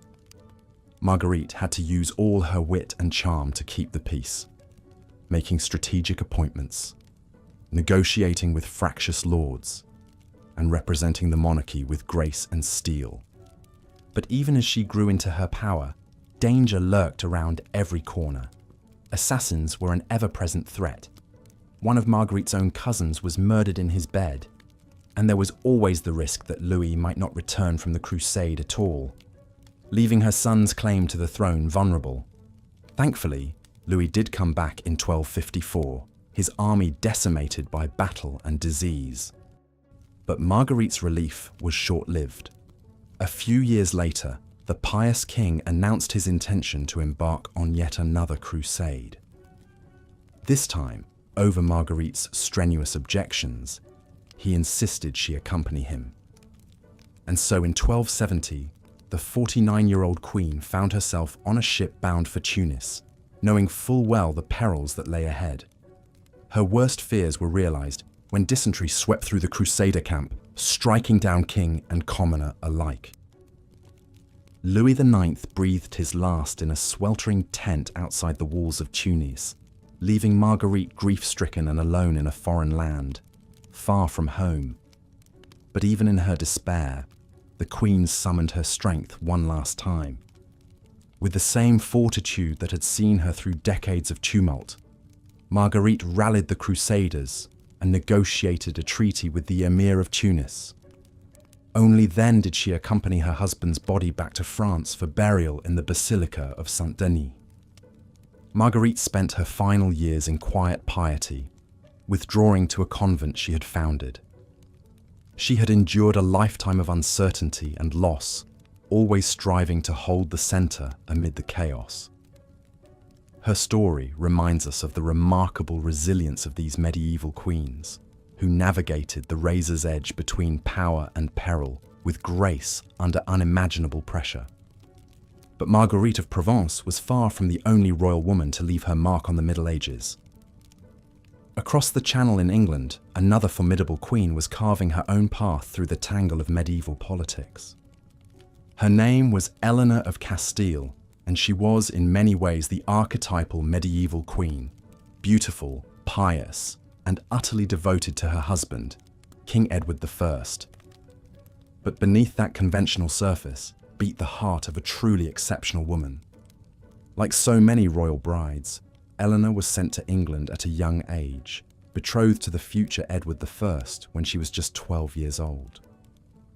Marguerite had to use all her wit and charm to keep the peace, making strategic appointments, negotiating with fractious lords, and representing the monarchy with grace and steel. But even as she grew into her power, danger lurked around every corner. Assassins were an ever-present threat. One of Marguerite's own cousins was murdered in his bed, and there was always the risk that Louis might not return from the crusade at all, leaving her son's claim to the throne vulnerable. Thankfully, Louis did come back in 1254, his army decimated by battle and disease. But Marguerite's relief was short-lived. A few years later, the pious king announced his intention to embark on yet another crusade. This time, over Marguerite's strenuous objections, he insisted she accompany him. And so in 1270, the 49-year-old queen found herself on a ship bound for Tunis, knowing full well the perils that lay ahead. Her worst fears were realized when dysentery swept through the crusader camp, striking down king and commoner alike. Louis IX breathed his last in a sweltering tent outside the walls of Tunis, leaving Marguerite grief-stricken and alone in a foreign land, far from home. But even in her despair, the queen summoned her strength one last time. With the same fortitude that had seen her through decades of tumult, Marguerite rallied the crusaders and negotiated a treaty with the emir of Tunis. Only then did she accompany her husband's body back to France for burial in the Basilica of Saint-Denis. Marguerite spent her final years in quiet piety, withdrawing to a convent she had founded. She had endured a lifetime of uncertainty and loss, always striving to hold the center amid the chaos. Her story reminds us of the remarkable resilience of these medieval queens, who navigated the razor's edge between power and peril with grace under unimaginable pressure. But Marguerite of Provence was far from the only royal woman to leave her mark on the Middle Ages. Across the Channel in England, another formidable queen was carving her own path through the tangle of medieval politics. Her name was Eleanor of Castile, and she was in many ways the archetypal medieval queen, beautiful, pious, and utterly devoted to her husband, King Edward I. But beneath that conventional surface beat the heart of a truly exceptional woman. Like so many royal brides, Eleanor was sent to England at a young age, betrothed to the future Edward I when she was just 12 years old.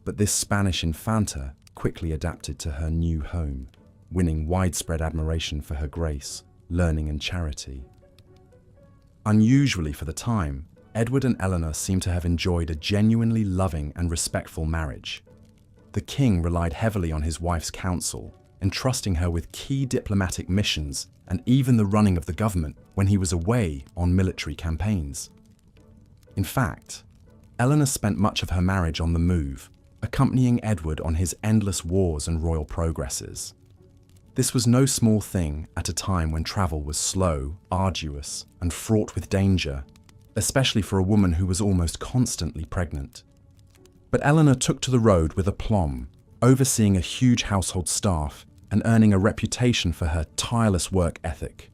But this Spanish infanta quickly adapted to her new home, winning widespread admiration for her grace, learning and charity. Unusually for the time, Edward and Eleanor seem to have enjoyed a genuinely loving and respectful marriage. The king relied heavily on his wife's counsel, entrusting her with key diplomatic missions and even the running of the government when he was away on military campaigns. In fact, Eleanor spent much of her marriage on the move, accompanying Edward on his endless wars and royal progresses. This was no small thing at a time when travel was slow, arduous, and fraught with danger, especially for a woman who was almost constantly pregnant. But Eleanor took to the road with aplomb, overseeing a huge household staff and earning a reputation for her tireless work ethic.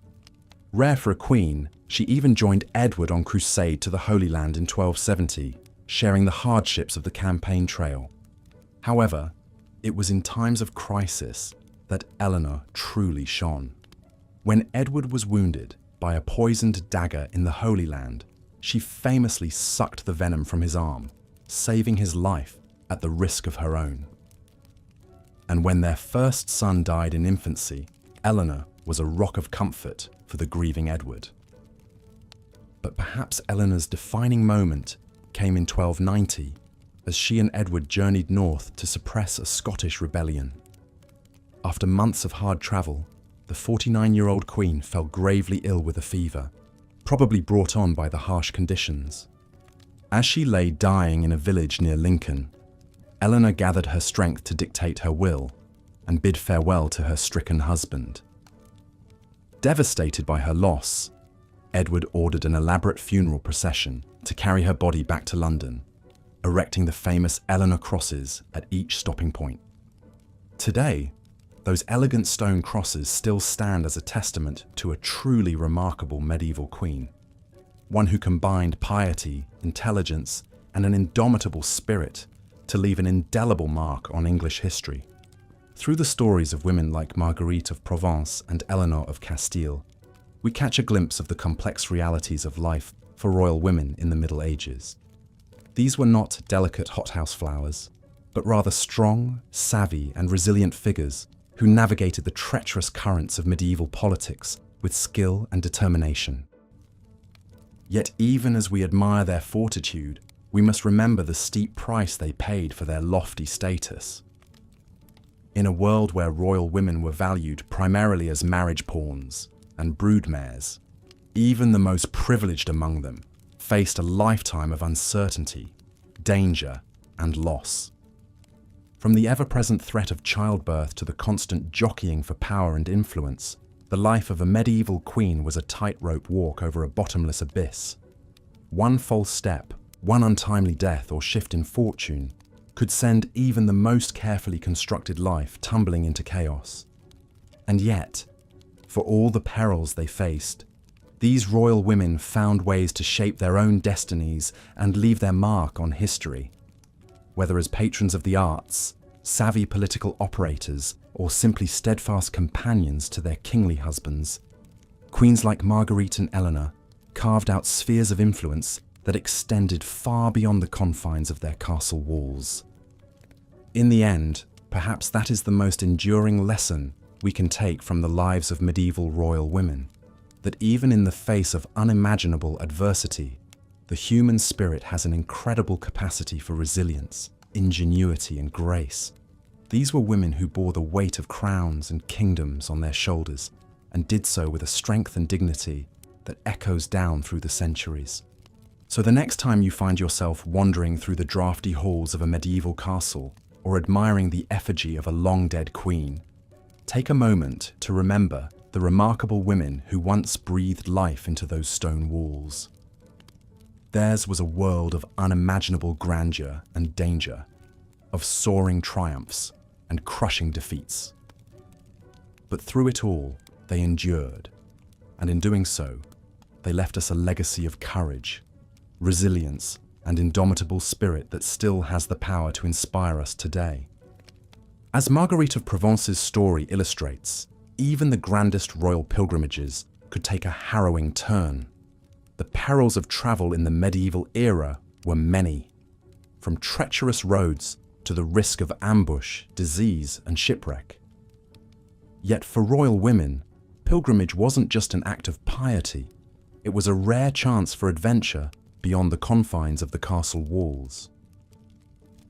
Rare for a queen, she even joined Edward on crusade to the Holy Land in 1270, sharing the hardships of the campaign trail. However, it was in times of crisis that Eleanor truly shone. When Edward was wounded by a poisoned dagger in the Holy Land, she famously sucked the venom from his arm, saving his life at the risk of her own. And when their first son died in infancy, Eleanor was a rock of comfort for the grieving Edward. But perhaps Eleanor's defining moment came in 1290, as she and Edward journeyed north to suppress a Scottish rebellion. After months of hard travel, the 49-year-old queen fell gravely ill with a fever, probably brought on by the harsh conditions. As she lay dying in a village near Lincoln, Eleanor gathered her strength to dictate her will and bid farewell to her stricken husband. Devastated by her loss, Edward ordered an elaborate funeral procession to carry her body back to London, erecting the famous Eleanor crosses at each stopping point. Today, those elegant stone crosses still stand as a testament to a truly remarkable medieval queen, one who combined piety, intelligence, and an indomitable spirit to leave an indelible mark on English history. Through the stories of women like Marguerite of Provence and Eleanor of Castile, we catch a glimpse of the complex realities of life for royal women in the Middle Ages. These were not delicate hothouse flowers, but rather strong, savvy, and resilient figures who navigated the treacherous currents of medieval politics with skill and determination. Yet even as we admire their fortitude, we must remember the steep price they paid for their lofty status. In a world where royal women were valued primarily as marriage pawns and broodmares, even the most privileged among them faced a lifetime of uncertainty, danger, and loss. From the ever-present threat of childbirth to the constant jockeying for power and influence, the life of a medieval queen was a tightrope walk over a bottomless abyss. One false step, one untimely death or shift in fortune could send even the most carefully constructed life tumbling into chaos. And yet, for all the perils they faced, these royal women found ways to shape their own destinies and leave their mark on history. Whether as patrons of the arts, savvy political operators, or simply steadfast companions to their kingly husbands, queens like Marguerite and Eleanor carved out spheres of influence that extended far beyond the confines of their castle walls. In the end, perhaps that is the most enduring lesson we can take from the lives of medieval royal women, that even in the face of unimaginable adversity, the human spirit has an incredible capacity for resilience, ingenuity, and grace. These were women who bore the weight of crowns and kingdoms on their shoulders, and did so with a strength and dignity that echoes down through the centuries. So the next time you find yourself wandering through the drafty halls of a medieval castle or admiring the effigy of a long-dead queen, take a moment to remember the remarkable women who once breathed life into those stone walls. Theirs was a world of unimaginable grandeur and danger, of soaring triumphs and crushing defeats. But through it all, they endured, and in doing so, they left us a legacy of courage, resilience, and indomitable spirit that still has the power to inspire us today. As Marguerite of Provence's story illustrates, even the grandest royal pilgrimages could take a harrowing turn. The perils of travel in the medieval era were many, from treacherous roads to the risk of ambush, disease, and shipwreck. Yet for royal women, pilgrimage wasn't just an act of piety, it was a rare chance for adventure beyond the confines of the castle walls.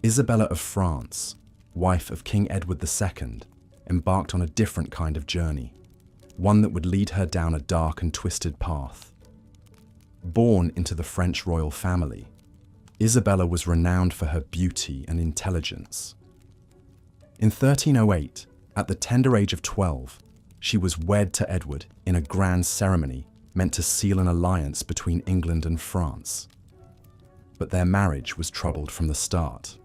Isabella of France, wife of King Edward II, embarked on a different kind of journey, one that would lead her down a dark and twisted path. Born into the French royal family, Isabella was renowned for her beauty and intelligence. In 1308, at the tender age of 12, she was wed to Edward in a grand ceremony meant to seal an alliance between England and France. But their marriage was troubled from the start.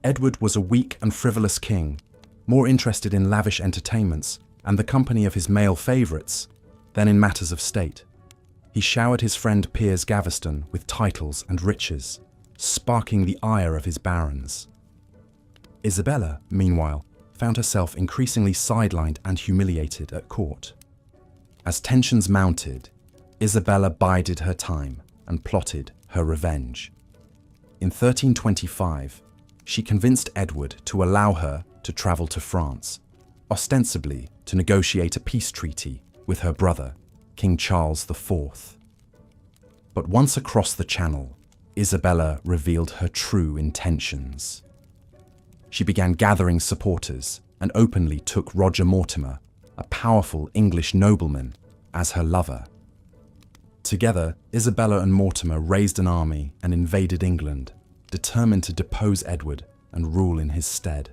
Edward was a weak and frivolous king, more interested in lavish entertainments and the company of his male favourites than in matters of state. He showered his friend Piers Gaveston with titles and riches, sparking the ire of his barons. Isabella, meanwhile, found herself increasingly sidelined and humiliated at court. As tensions mounted, Isabella bided her time and plotted her revenge. In 1325, she convinced Edward to allow her to travel to France, ostensibly to negotiate a peace treaty with her brother, King Charles IV. But once across the Channel, Isabella revealed her true intentions. She began gathering supporters and openly took Roger Mortimer, a powerful English nobleman, as her lover. Together, Isabella and Mortimer raised an army and invaded England, determined to depose Edward and rule in his stead.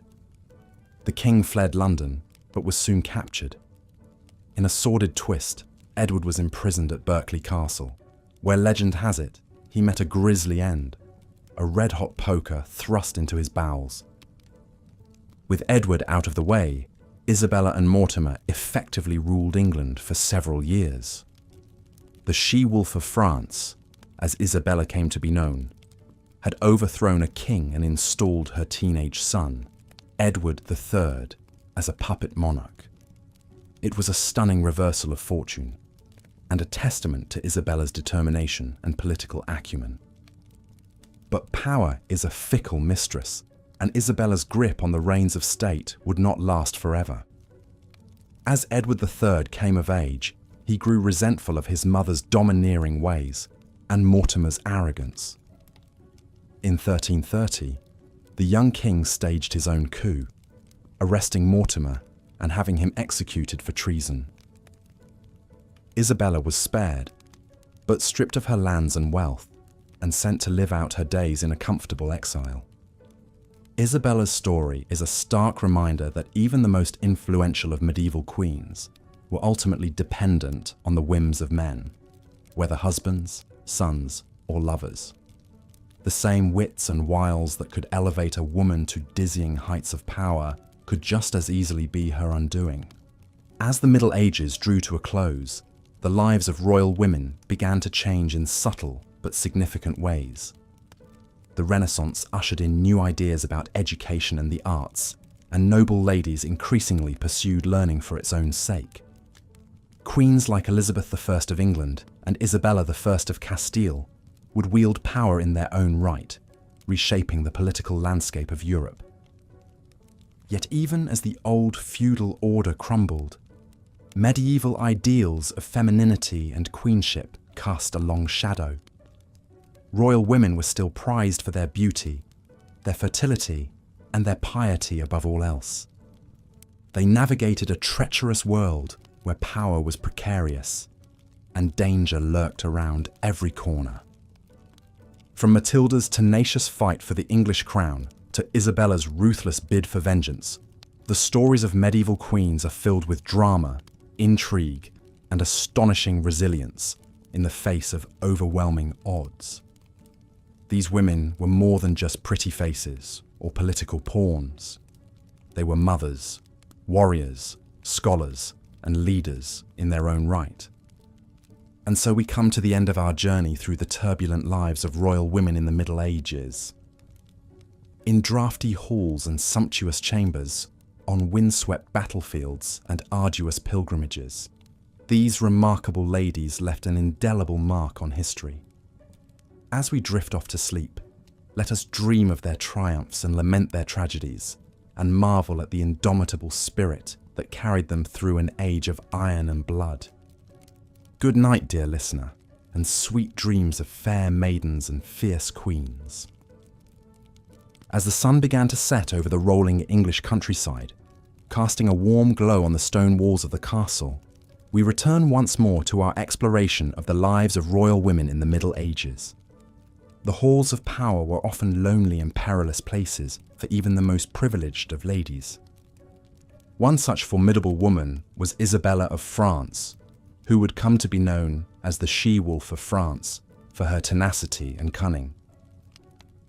The king fled London, but was soon captured. In a sordid twist, Edward was imprisoned at Berkeley Castle, where legend has it he met a grisly end, a red-hot poker thrust into his bowels. With Edward out of the way, Isabella and Mortimer effectively ruled England for several years. The she-wolf of France, as Isabella came to be known, had overthrown a king and installed her teenage son, Edward III, as a puppet monarch. It was a stunning reversal of fortune, and a testament to Isabella's determination and political acumen. But power is a fickle mistress, and Isabella's grip on the reins of state would not last forever. As Edward III came of age, he grew resentful of his mother's domineering ways and Mortimer's arrogance. In 1330, the young king staged his own coup, arresting Mortimer and having him executed for treason. Isabella was spared, but stripped of her lands and wealth, and sent to live out her days in a comfortable exile. Isabella's story is a stark reminder that even the most influential of medieval queens were ultimately dependent on the whims of men, whether husbands, sons, or lovers. The same wits and wiles that could elevate a woman to dizzying heights of power could just as easily be her undoing. As the Middle Ages drew to a close, the lives of royal women began to change in subtle but significant ways. The Renaissance ushered in new ideas about education and the arts, and noble ladies increasingly pursued learning for its own sake. Queens like Elizabeth I of England and Isabella I of Castile would wield power in their own right, reshaping the political landscape of Europe. Yet even as the old feudal order crumbled, medieval ideals of femininity and queenship cast a long shadow. royal women were still prized for their beauty, their fertility, and their piety above all else. They navigated a treacherous world where power was precarious and danger lurked around every corner. From Matilda's tenacious fight for the English crown to Isabella's ruthless bid for vengeance, the stories of medieval queens are filled with drama, intrigue, and astonishing resilience in the face of overwhelming odds. These women were more than just pretty faces or political pawns. They were mothers, warriors, scholars, and leaders in their own right. And so we come to the end of our journey through the turbulent lives of royal women in the Middle Ages. In drafty halls and sumptuous chambers, on windswept battlefields and arduous pilgrimages, these remarkable ladies left an indelible mark on history. As we drift off to sleep, let us dream of their triumphs and lament their tragedies, and marvel at the indomitable spirit that carried them through an age of iron and blood. Good night, dear listener, and sweet dreams of fair maidens and fierce queens. As the sun began to set over the rolling English countryside, casting a warm glow on the stone walls of the castle, we return once more to our exploration of the lives of royal women in the Middle Ages. The halls of power were often lonely and perilous places for even the most privileged of ladies. One such formidable woman was Isabella of France, who would come to be known as the she-wolf of France for her tenacity and cunning.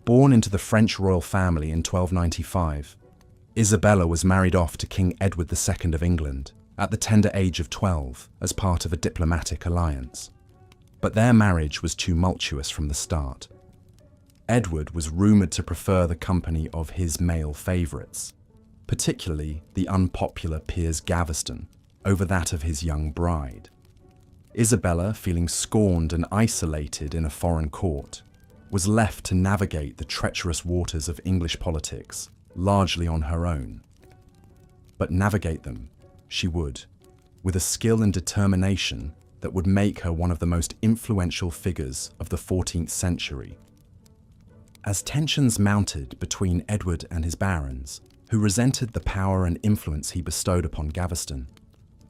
Born into the French royal family in 1295, Isabella was married off to King Edward II of England at the tender age of 12 as part of a diplomatic alliance. But their marriage was tumultuous from the start. Edward was rumoured to prefer the company of his male favourites, particularly the unpopular Piers Gaveston, over that of his young bride. Isabella, feeling scorned and isolated in a foreign court, was left to navigate the treacherous waters of English politics largely on her own. But navigate them she would, with a skill and determination that would make her one of the most influential figures of the 14th century. As tensions mounted between Edward and his barons, who resented the power and influence he bestowed upon Gaveston,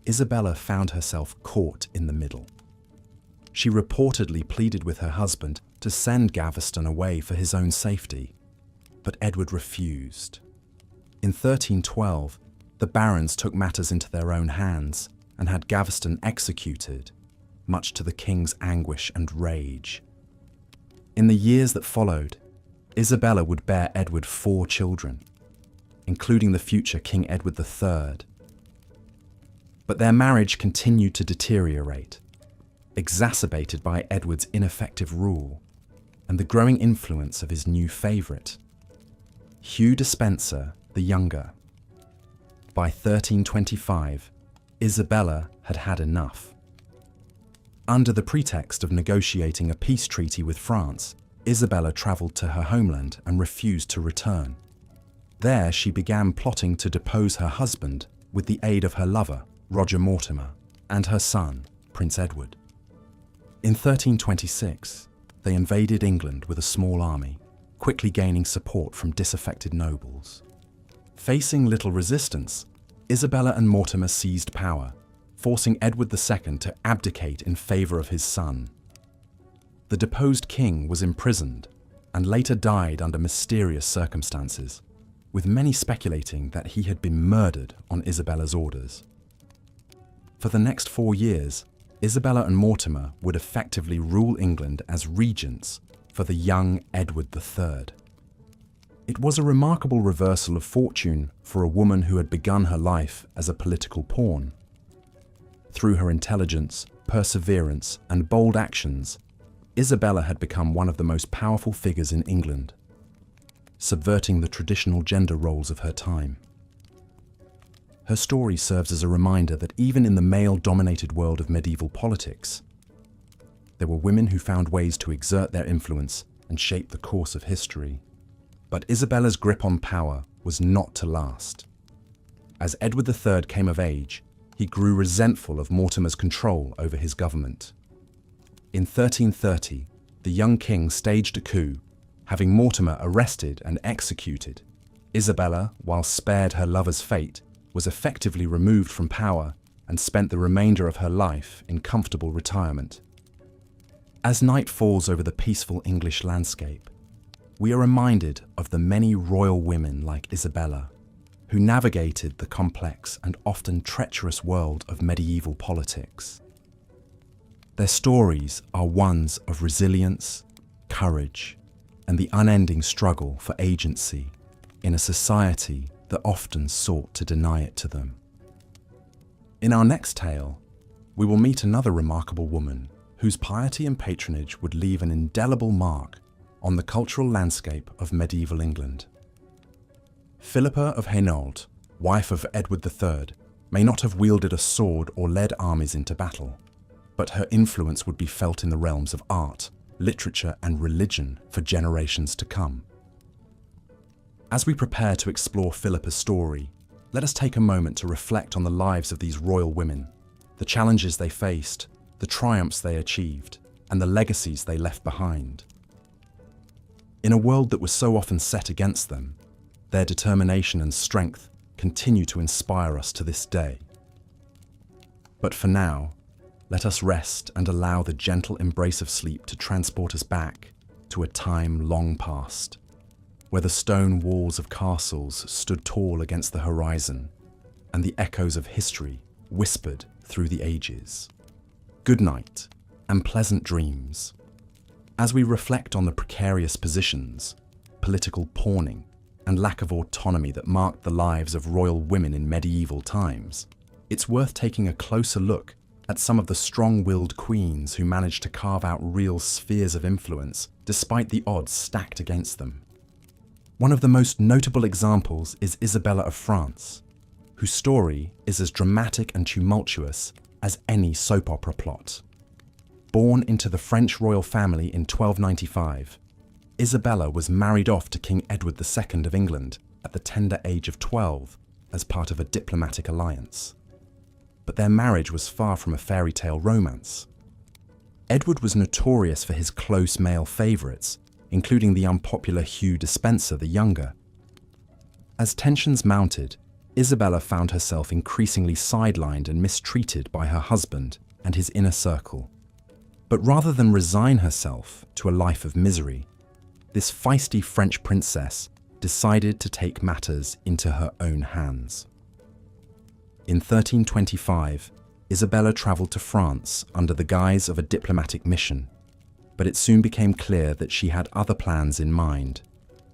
Isabella found herself caught in the middle. She reportedly pleaded with her husband to send Gaveston away for his own safety, but Edward refused. In 1312, the barons took matters into their own hands and had Gaveston executed, much to the king's anguish and rage. In the years that followed, Isabella would bear Edward 4 children, including the future King Edward III. But their marriage continued to deteriorate, exacerbated by Edward's ineffective rule and the growing influence of his new favourite, Hugh Despenser the Younger. By 1325, Isabella had had enough. Under the pretext of negotiating a peace treaty with France, Isabella travelled to her homeland and refused to return. There she began plotting to depose her husband with the aid of her lover, Roger Mortimer, and her son, Prince Edward. In 1326, they invaded England with a small army, quickly gaining support from disaffected nobles. Facing little resistance, Isabella and Mortimer seized power, forcing Edward II to abdicate in favour of his son. The deposed king was imprisoned and later died under mysterious circumstances, with many speculating that he had been murdered on Isabella's orders. For the next 4 years, Isabella and Mortimer would effectively rule England as regents for the young Edward III. It was a remarkable reversal of fortune for a woman who had begun her life as a political pawn. Through her intelligence, perseverance, and bold actions, Isabella had become one of the most powerful figures in England, subverting the traditional gender roles of her time. Her story serves as a reminder that even in the male-dominated world of medieval politics, there were women who found ways to exert their influence and shape the course of history. But Isabella's grip on power was not to last. As Edward III came of age, he grew resentful of Mortimer's control over his government. In 1330, the young king staged a coup, having Mortimer arrested and executed. Isabella, while spared her lover's fate, was effectively removed from power and spent the remainder of her life in comfortable retirement. As night falls over the peaceful English landscape, we are reminded of the many royal women like Isabella, who navigated the complex and often treacherous world of medieval politics. Their stories are ones of resilience, courage, and the unending struggle for agency in a society that often sought to deny it to them. In our next tale, we will meet another remarkable woman whose piety and patronage would leave an indelible mark on the cultural landscape of medieval England. Philippa of Hainault, wife of Edward III, may not have wielded a sword or led armies into battle, but her influence would be felt in the realms of art, literature, and religion for generations to come. As we prepare to explore Philippa's story, let us take a moment to reflect on the lives of these royal women, the challenges they faced, the triumphs they achieved, and the legacies they left behind. In a world that was so often set against them, their determination and strength continue to inspire us to this day. But for now, let us rest and allow the gentle embrace of sleep to transport us back to a time long past, where the stone walls of castles stood tall against the horizon and the echoes of history whispered through the ages. Good night and pleasant dreams. As we reflect on the precarious positions, political pawning, and lack of autonomy that marked the lives of royal women in medieval times, it's worth taking a closer look at some of the strong-willed queens who managed to carve out real spheres of influence despite the odds stacked against them. One of the most notable examples is Isabella of France, whose story is as dramatic and tumultuous as any soap opera plot. Born into the French royal family in 1295, Isabella was married off to King Edward II of England at the tender age of 12 as part of a diplomatic alliance. But their marriage was far from a fairy tale romance. Edward was notorious for his close male favourites, including the unpopular Hugh Despenser the Younger. As tensions mounted, Isabella found herself increasingly sidelined and mistreated by her husband and his inner circle. But rather than resign herself to a life of misery, this feisty French princess decided to take matters into her own hands. In 1325, Isabella travelled to France under the guise of a diplomatic mission, but it soon became clear that she had other plans in mind.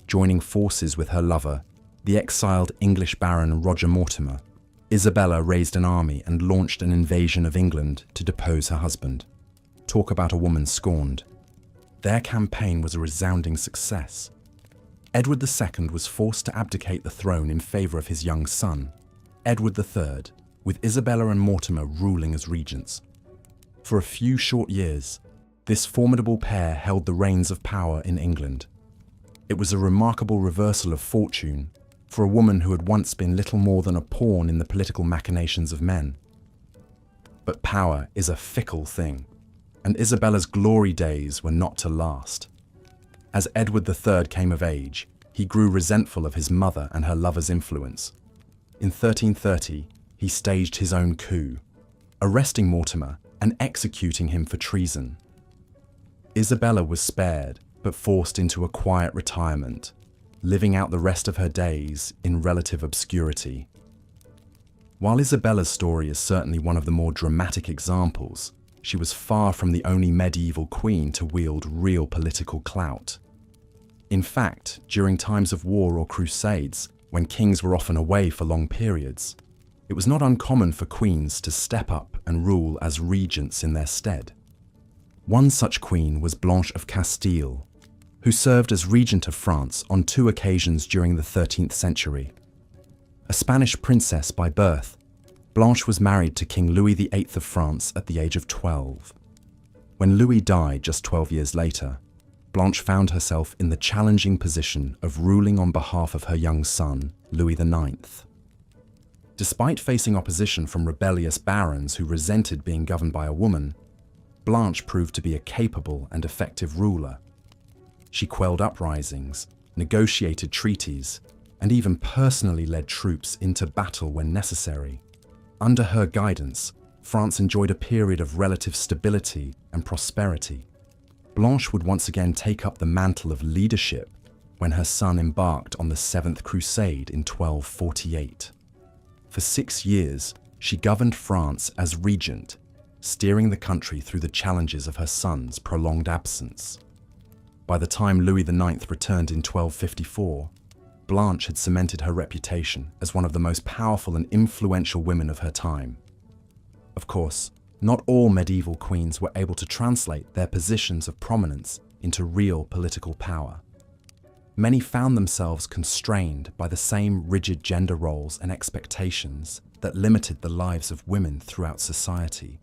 Joining forces with her lover, the exiled English baron Roger Mortimer, Isabella raised an army and launched an invasion of England to depose her husband. Talk about a woman scorned. Their campaign was a resounding success. Edward II was forced to abdicate the throne in favour of his young son, Edward III, with Isabella and Mortimer ruling as regents. For a few short years, this formidable pair held the reins of power in England. It was a remarkable reversal of fortune for a woman who had once been little more than a pawn in the political machinations of men. But power is a fickle thing, and Isabella's glory days were not to last. As Edward III came of age, he grew resentful of his mother and her lover's influence. In 1330, he staged his own coup, arresting Mortimer and executing him for treason. Isabella was spared, but forced into a quiet retirement, living out the rest of her days in relative obscurity. While Isabella's story is certainly one of the more dramatic examples, she was far from the only medieval queen to wield real political clout. In fact, during times of war or crusades, when kings were often away for long periods, it was not uncommon for queens to step up and rule as regents in their stead. One such queen was Blanche of Castile, who served as regent of France on 2 occasions during the 13th century. A Spanish princess by birth, Blanche was married to King Louis VIII of France at the age of 12. When Louis died just 12 years later, Blanche found herself in the challenging position of ruling on behalf of her young son, Louis IX. Despite facing opposition from rebellious barons who resented being governed by a woman, Blanche proved to be a capable and effective ruler. She quelled uprisings, negotiated treaties, and even personally led troops into battle when necessary. Under her guidance, France enjoyed a period of relative stability and prosperity. Blanche would once again take up the mantle of leadership when her son embarked on the Seventh Crusade in 1248. For 6 years, she governed France as regent, steering the country through the challenges of her son's prolonged absence. By the time Louis IX returned in 1254, Blanche had cemented her reputation as one of the most powerful and influential women of her time. Of course, not all medieval queens were able to translate their positions of prominence into real political power. Many found themselves constrained by the same rigid gender roles and expectations that limited the lives of women throughout society.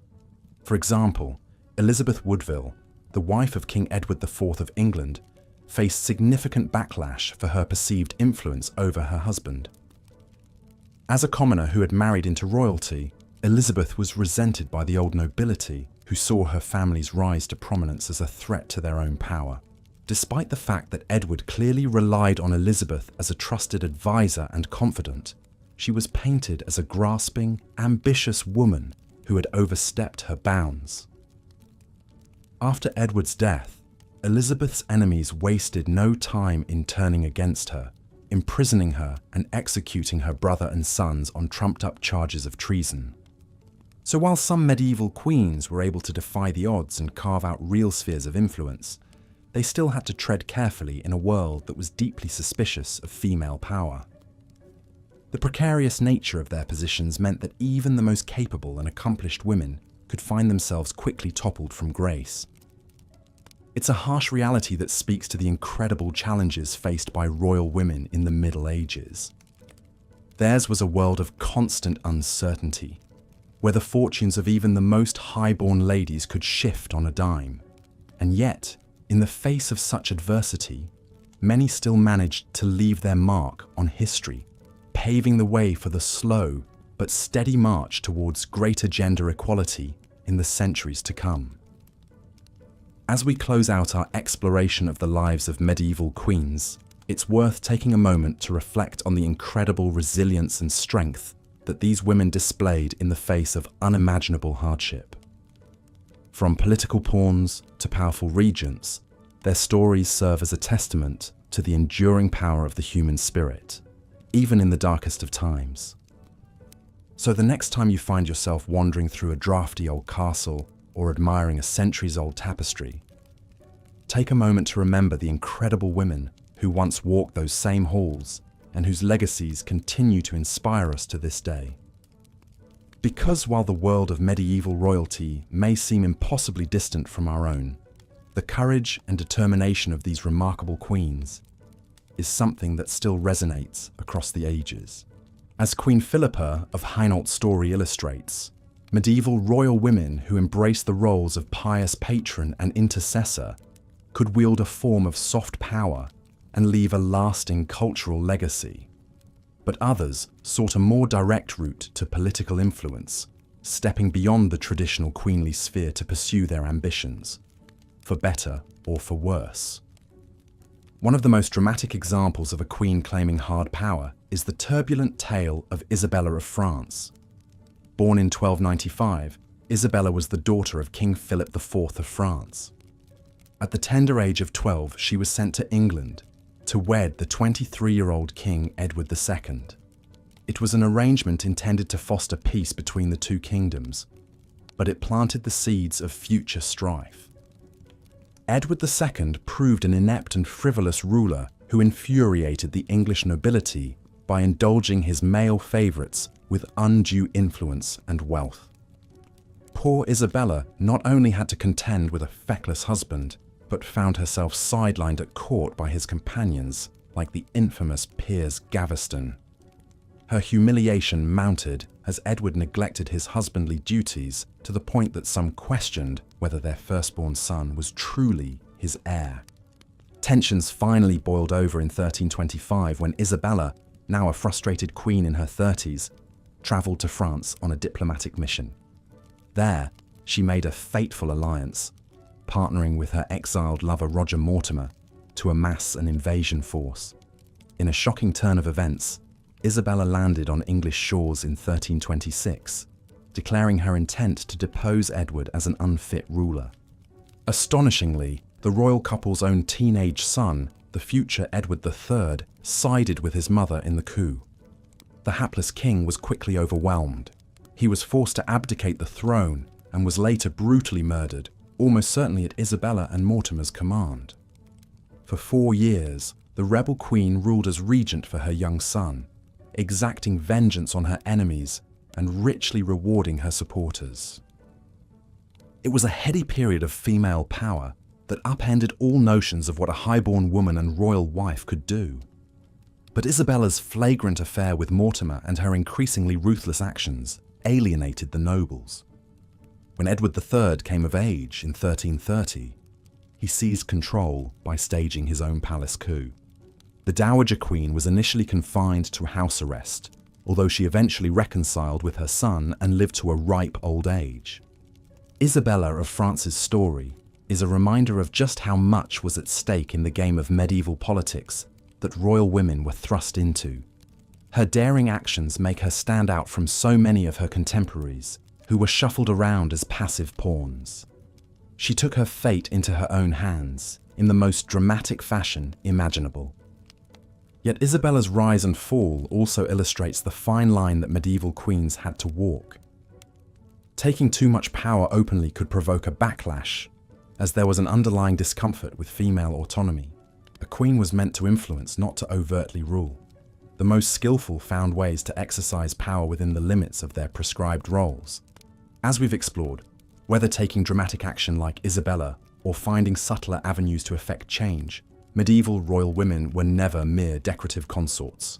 For example, Elizabeth Woodville, the wife of King Edward IV of England, faced significant backlash for her perceived influence over her husband. As a commoner who had married into royalty, Elizabeth was resented by the old nobility who saw her family's rise to prominence as a threat to their own power. Despite the fact that Edward clearly relied on Elizabeth as a trusted advisor and confidant, she was painted as a grasping, ambitious woman who had overstepped her bounds. After Edward's death, Elizabeth's enemies wasted no time in turning against her, imprisoning her and executing her brother and sons on trumped-up charges of treason. So while some medieval queens were able to defy the odds and carve out real spheres of influence, they still had to tread carefully in a world that was deeply suspicious of female power. The precarious nature of their positions meant that even the most capable and accomplished women could find themselves quickly toppled from grace. It's a harsh reality that speaks to the incredible challenges faced by royal women in the Middle Ages. Theirs was a world of constant uncertainty, where the fortunes of even the most high-born ladies could shift on a dime. And yet, in the face of such adversity, many still managed to leave their mark on history, paving the way for the slow but steady march towards greater gender equality in the centuries to come. As we close out our exploration of the lives of medieval queens, it's worth taking a moment to reflect on the incredible resilience and strength that these women displayed in the face of unimaginable hardship. From political pawns to powerful regents, their stories serve as a testament to the enduring power of the human spirit, even in the darkest of times. So the next time you find yourself wandering through a drafty old castle or admiring a centuries-old tapestry, take a moment to remember the incredible women who once walked those same halls and whose legacies continue to inspire us to this day. Because while the world of medieval royalty may seem impossibly distant from our own, the courage and determination of these remarkable queens is something that still resonates across the ages. As Queen Philippa of Hainault's story illustrates, medieval royal women who embraced the roles of pious patron and intercessor could wield a form of soft power and leave a lasting cultural legacy. But others sought a more direct route to political influence, stepping beyond the traditional queenly sphere to pursue their ambitions, for better or for worse. One of the most dramatic examples of a queen claiming hard power is the turbulent tale of Isabella of France. Born in 1295, Isabella was the daughter of King Philip IV of France. At the tender age of 12, she was sent to England to wed the 23-year-old King Edward II. It was an arrangement intended to foster peace between the two kingdoms, but it planted the seeds of future strife. Edward II proved an inept and frivolous ruler who infuriated the English nobility by indulging his male favourites with undue influence and wealth. Poor Isabella not only had to contend with a feckless husband, but found herself sidelined at court by his companions, like the infamous Piers Gaveston. Her humiliation mounted as Edward neglected his husbandly duties to the point that some questioned whether their firstborn son was truly his heir. Tensions finally boiled over in 1325 when Isabella, now a frustrated queen in her 30s, travelled to France on a diplomatic mission. There, she made a fateful alliance, partnering with her exiled lover Roger Mortimer to amass an invasion force. In a shocking turn of events, Isabella landed on English shores in 1326, declaring her intent to depose Edward as an unfit ruler. Astonishingly, the royal couple's own teenage son, the future Edward III, sided with his mother in the coup. The hapless king was quickly overwhelmed. He was forced to abdicate the throne and was later brutally murdered, almost certainly at Isabella and Mortimer's command. For 4 years, the rebel queen ruled as regent for her young son, exacting vengeance on her enemies and richly rewarding her supporters. It was a heady period of female power that upended all notions of what a highborn woman and royal wife could do. But Isabella's flagrant affair with Mortimer and her increasingly ruthless actions alienated the nobles. When Edward III came of age in 1330, he seized control by staging his own palace coup. The Dowager Queen was initially confined to house arrest, although she eventually reconciled with her son and lived to a ripe old age. Isabella of France's story is a reminder of just how much was at stake in the game of medieval politics that royal women were thrust into. Her daring actions make her stand out from so many of her contemporaries, who were shuffled around as passive pawns. She took her fate into her own hands in the most dramatic fashion imaginable. Yet Isabella's rise and fall also illustrates the fine line that medieval queens had to walk. Taking too much power openly could provoke a backlash, as there was an underlying discomfort with female autonomy. A queen was meant to influence, not to overtly rule. The most skillful found ways to exercise power within the limits of their prescribed roles. As we've explored, whether taking dramatic action like Isabella or finding subtler avenues to effect change, medieval royal women were never mere decorative consorts.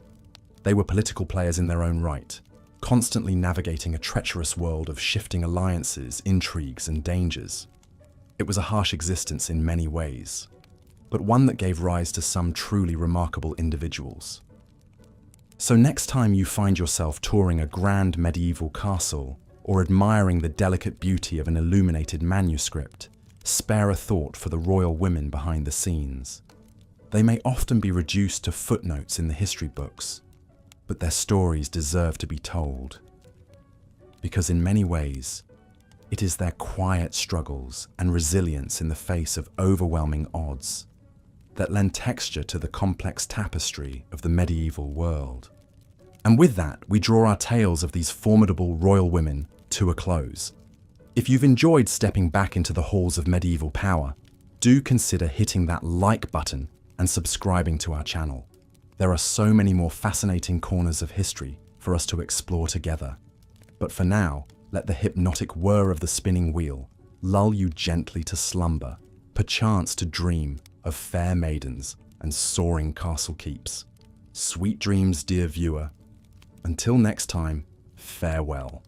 They were political players in their own right, constantly navigating a treacherous world of shifting alliances, intrigues, and dangers. It was a harsh existence in many ways, but one that gave rise to some truly remarkable individuals. So next time you find yourself touring a grand medieval castle or admiring the delicate beauty of an illuminated manuscript, spare a thought for the royal women behind the scenes. They may often be reduced to footnotes in the history books, but their stories deserve to be told. Because in many ways, it is their quiet struggles and resilience in the face of overwhelming odds that lend texture to the complex tapestry of the medieval world. And with that, we draw our tales of these formidable royal women to a close. If you've enjoyed stepping back into the halls of medieval power, do consider hitting that like button and subscribing to our channel. There are so many more fascinating corners of history for us to explore together. But for now, let the hypnotic whir of the spinning wheel lull you gently to slumber, perchance to dream of fair maidens and soaring castle keeps. Sweet dreams, dear viewer. Until next time, farewell.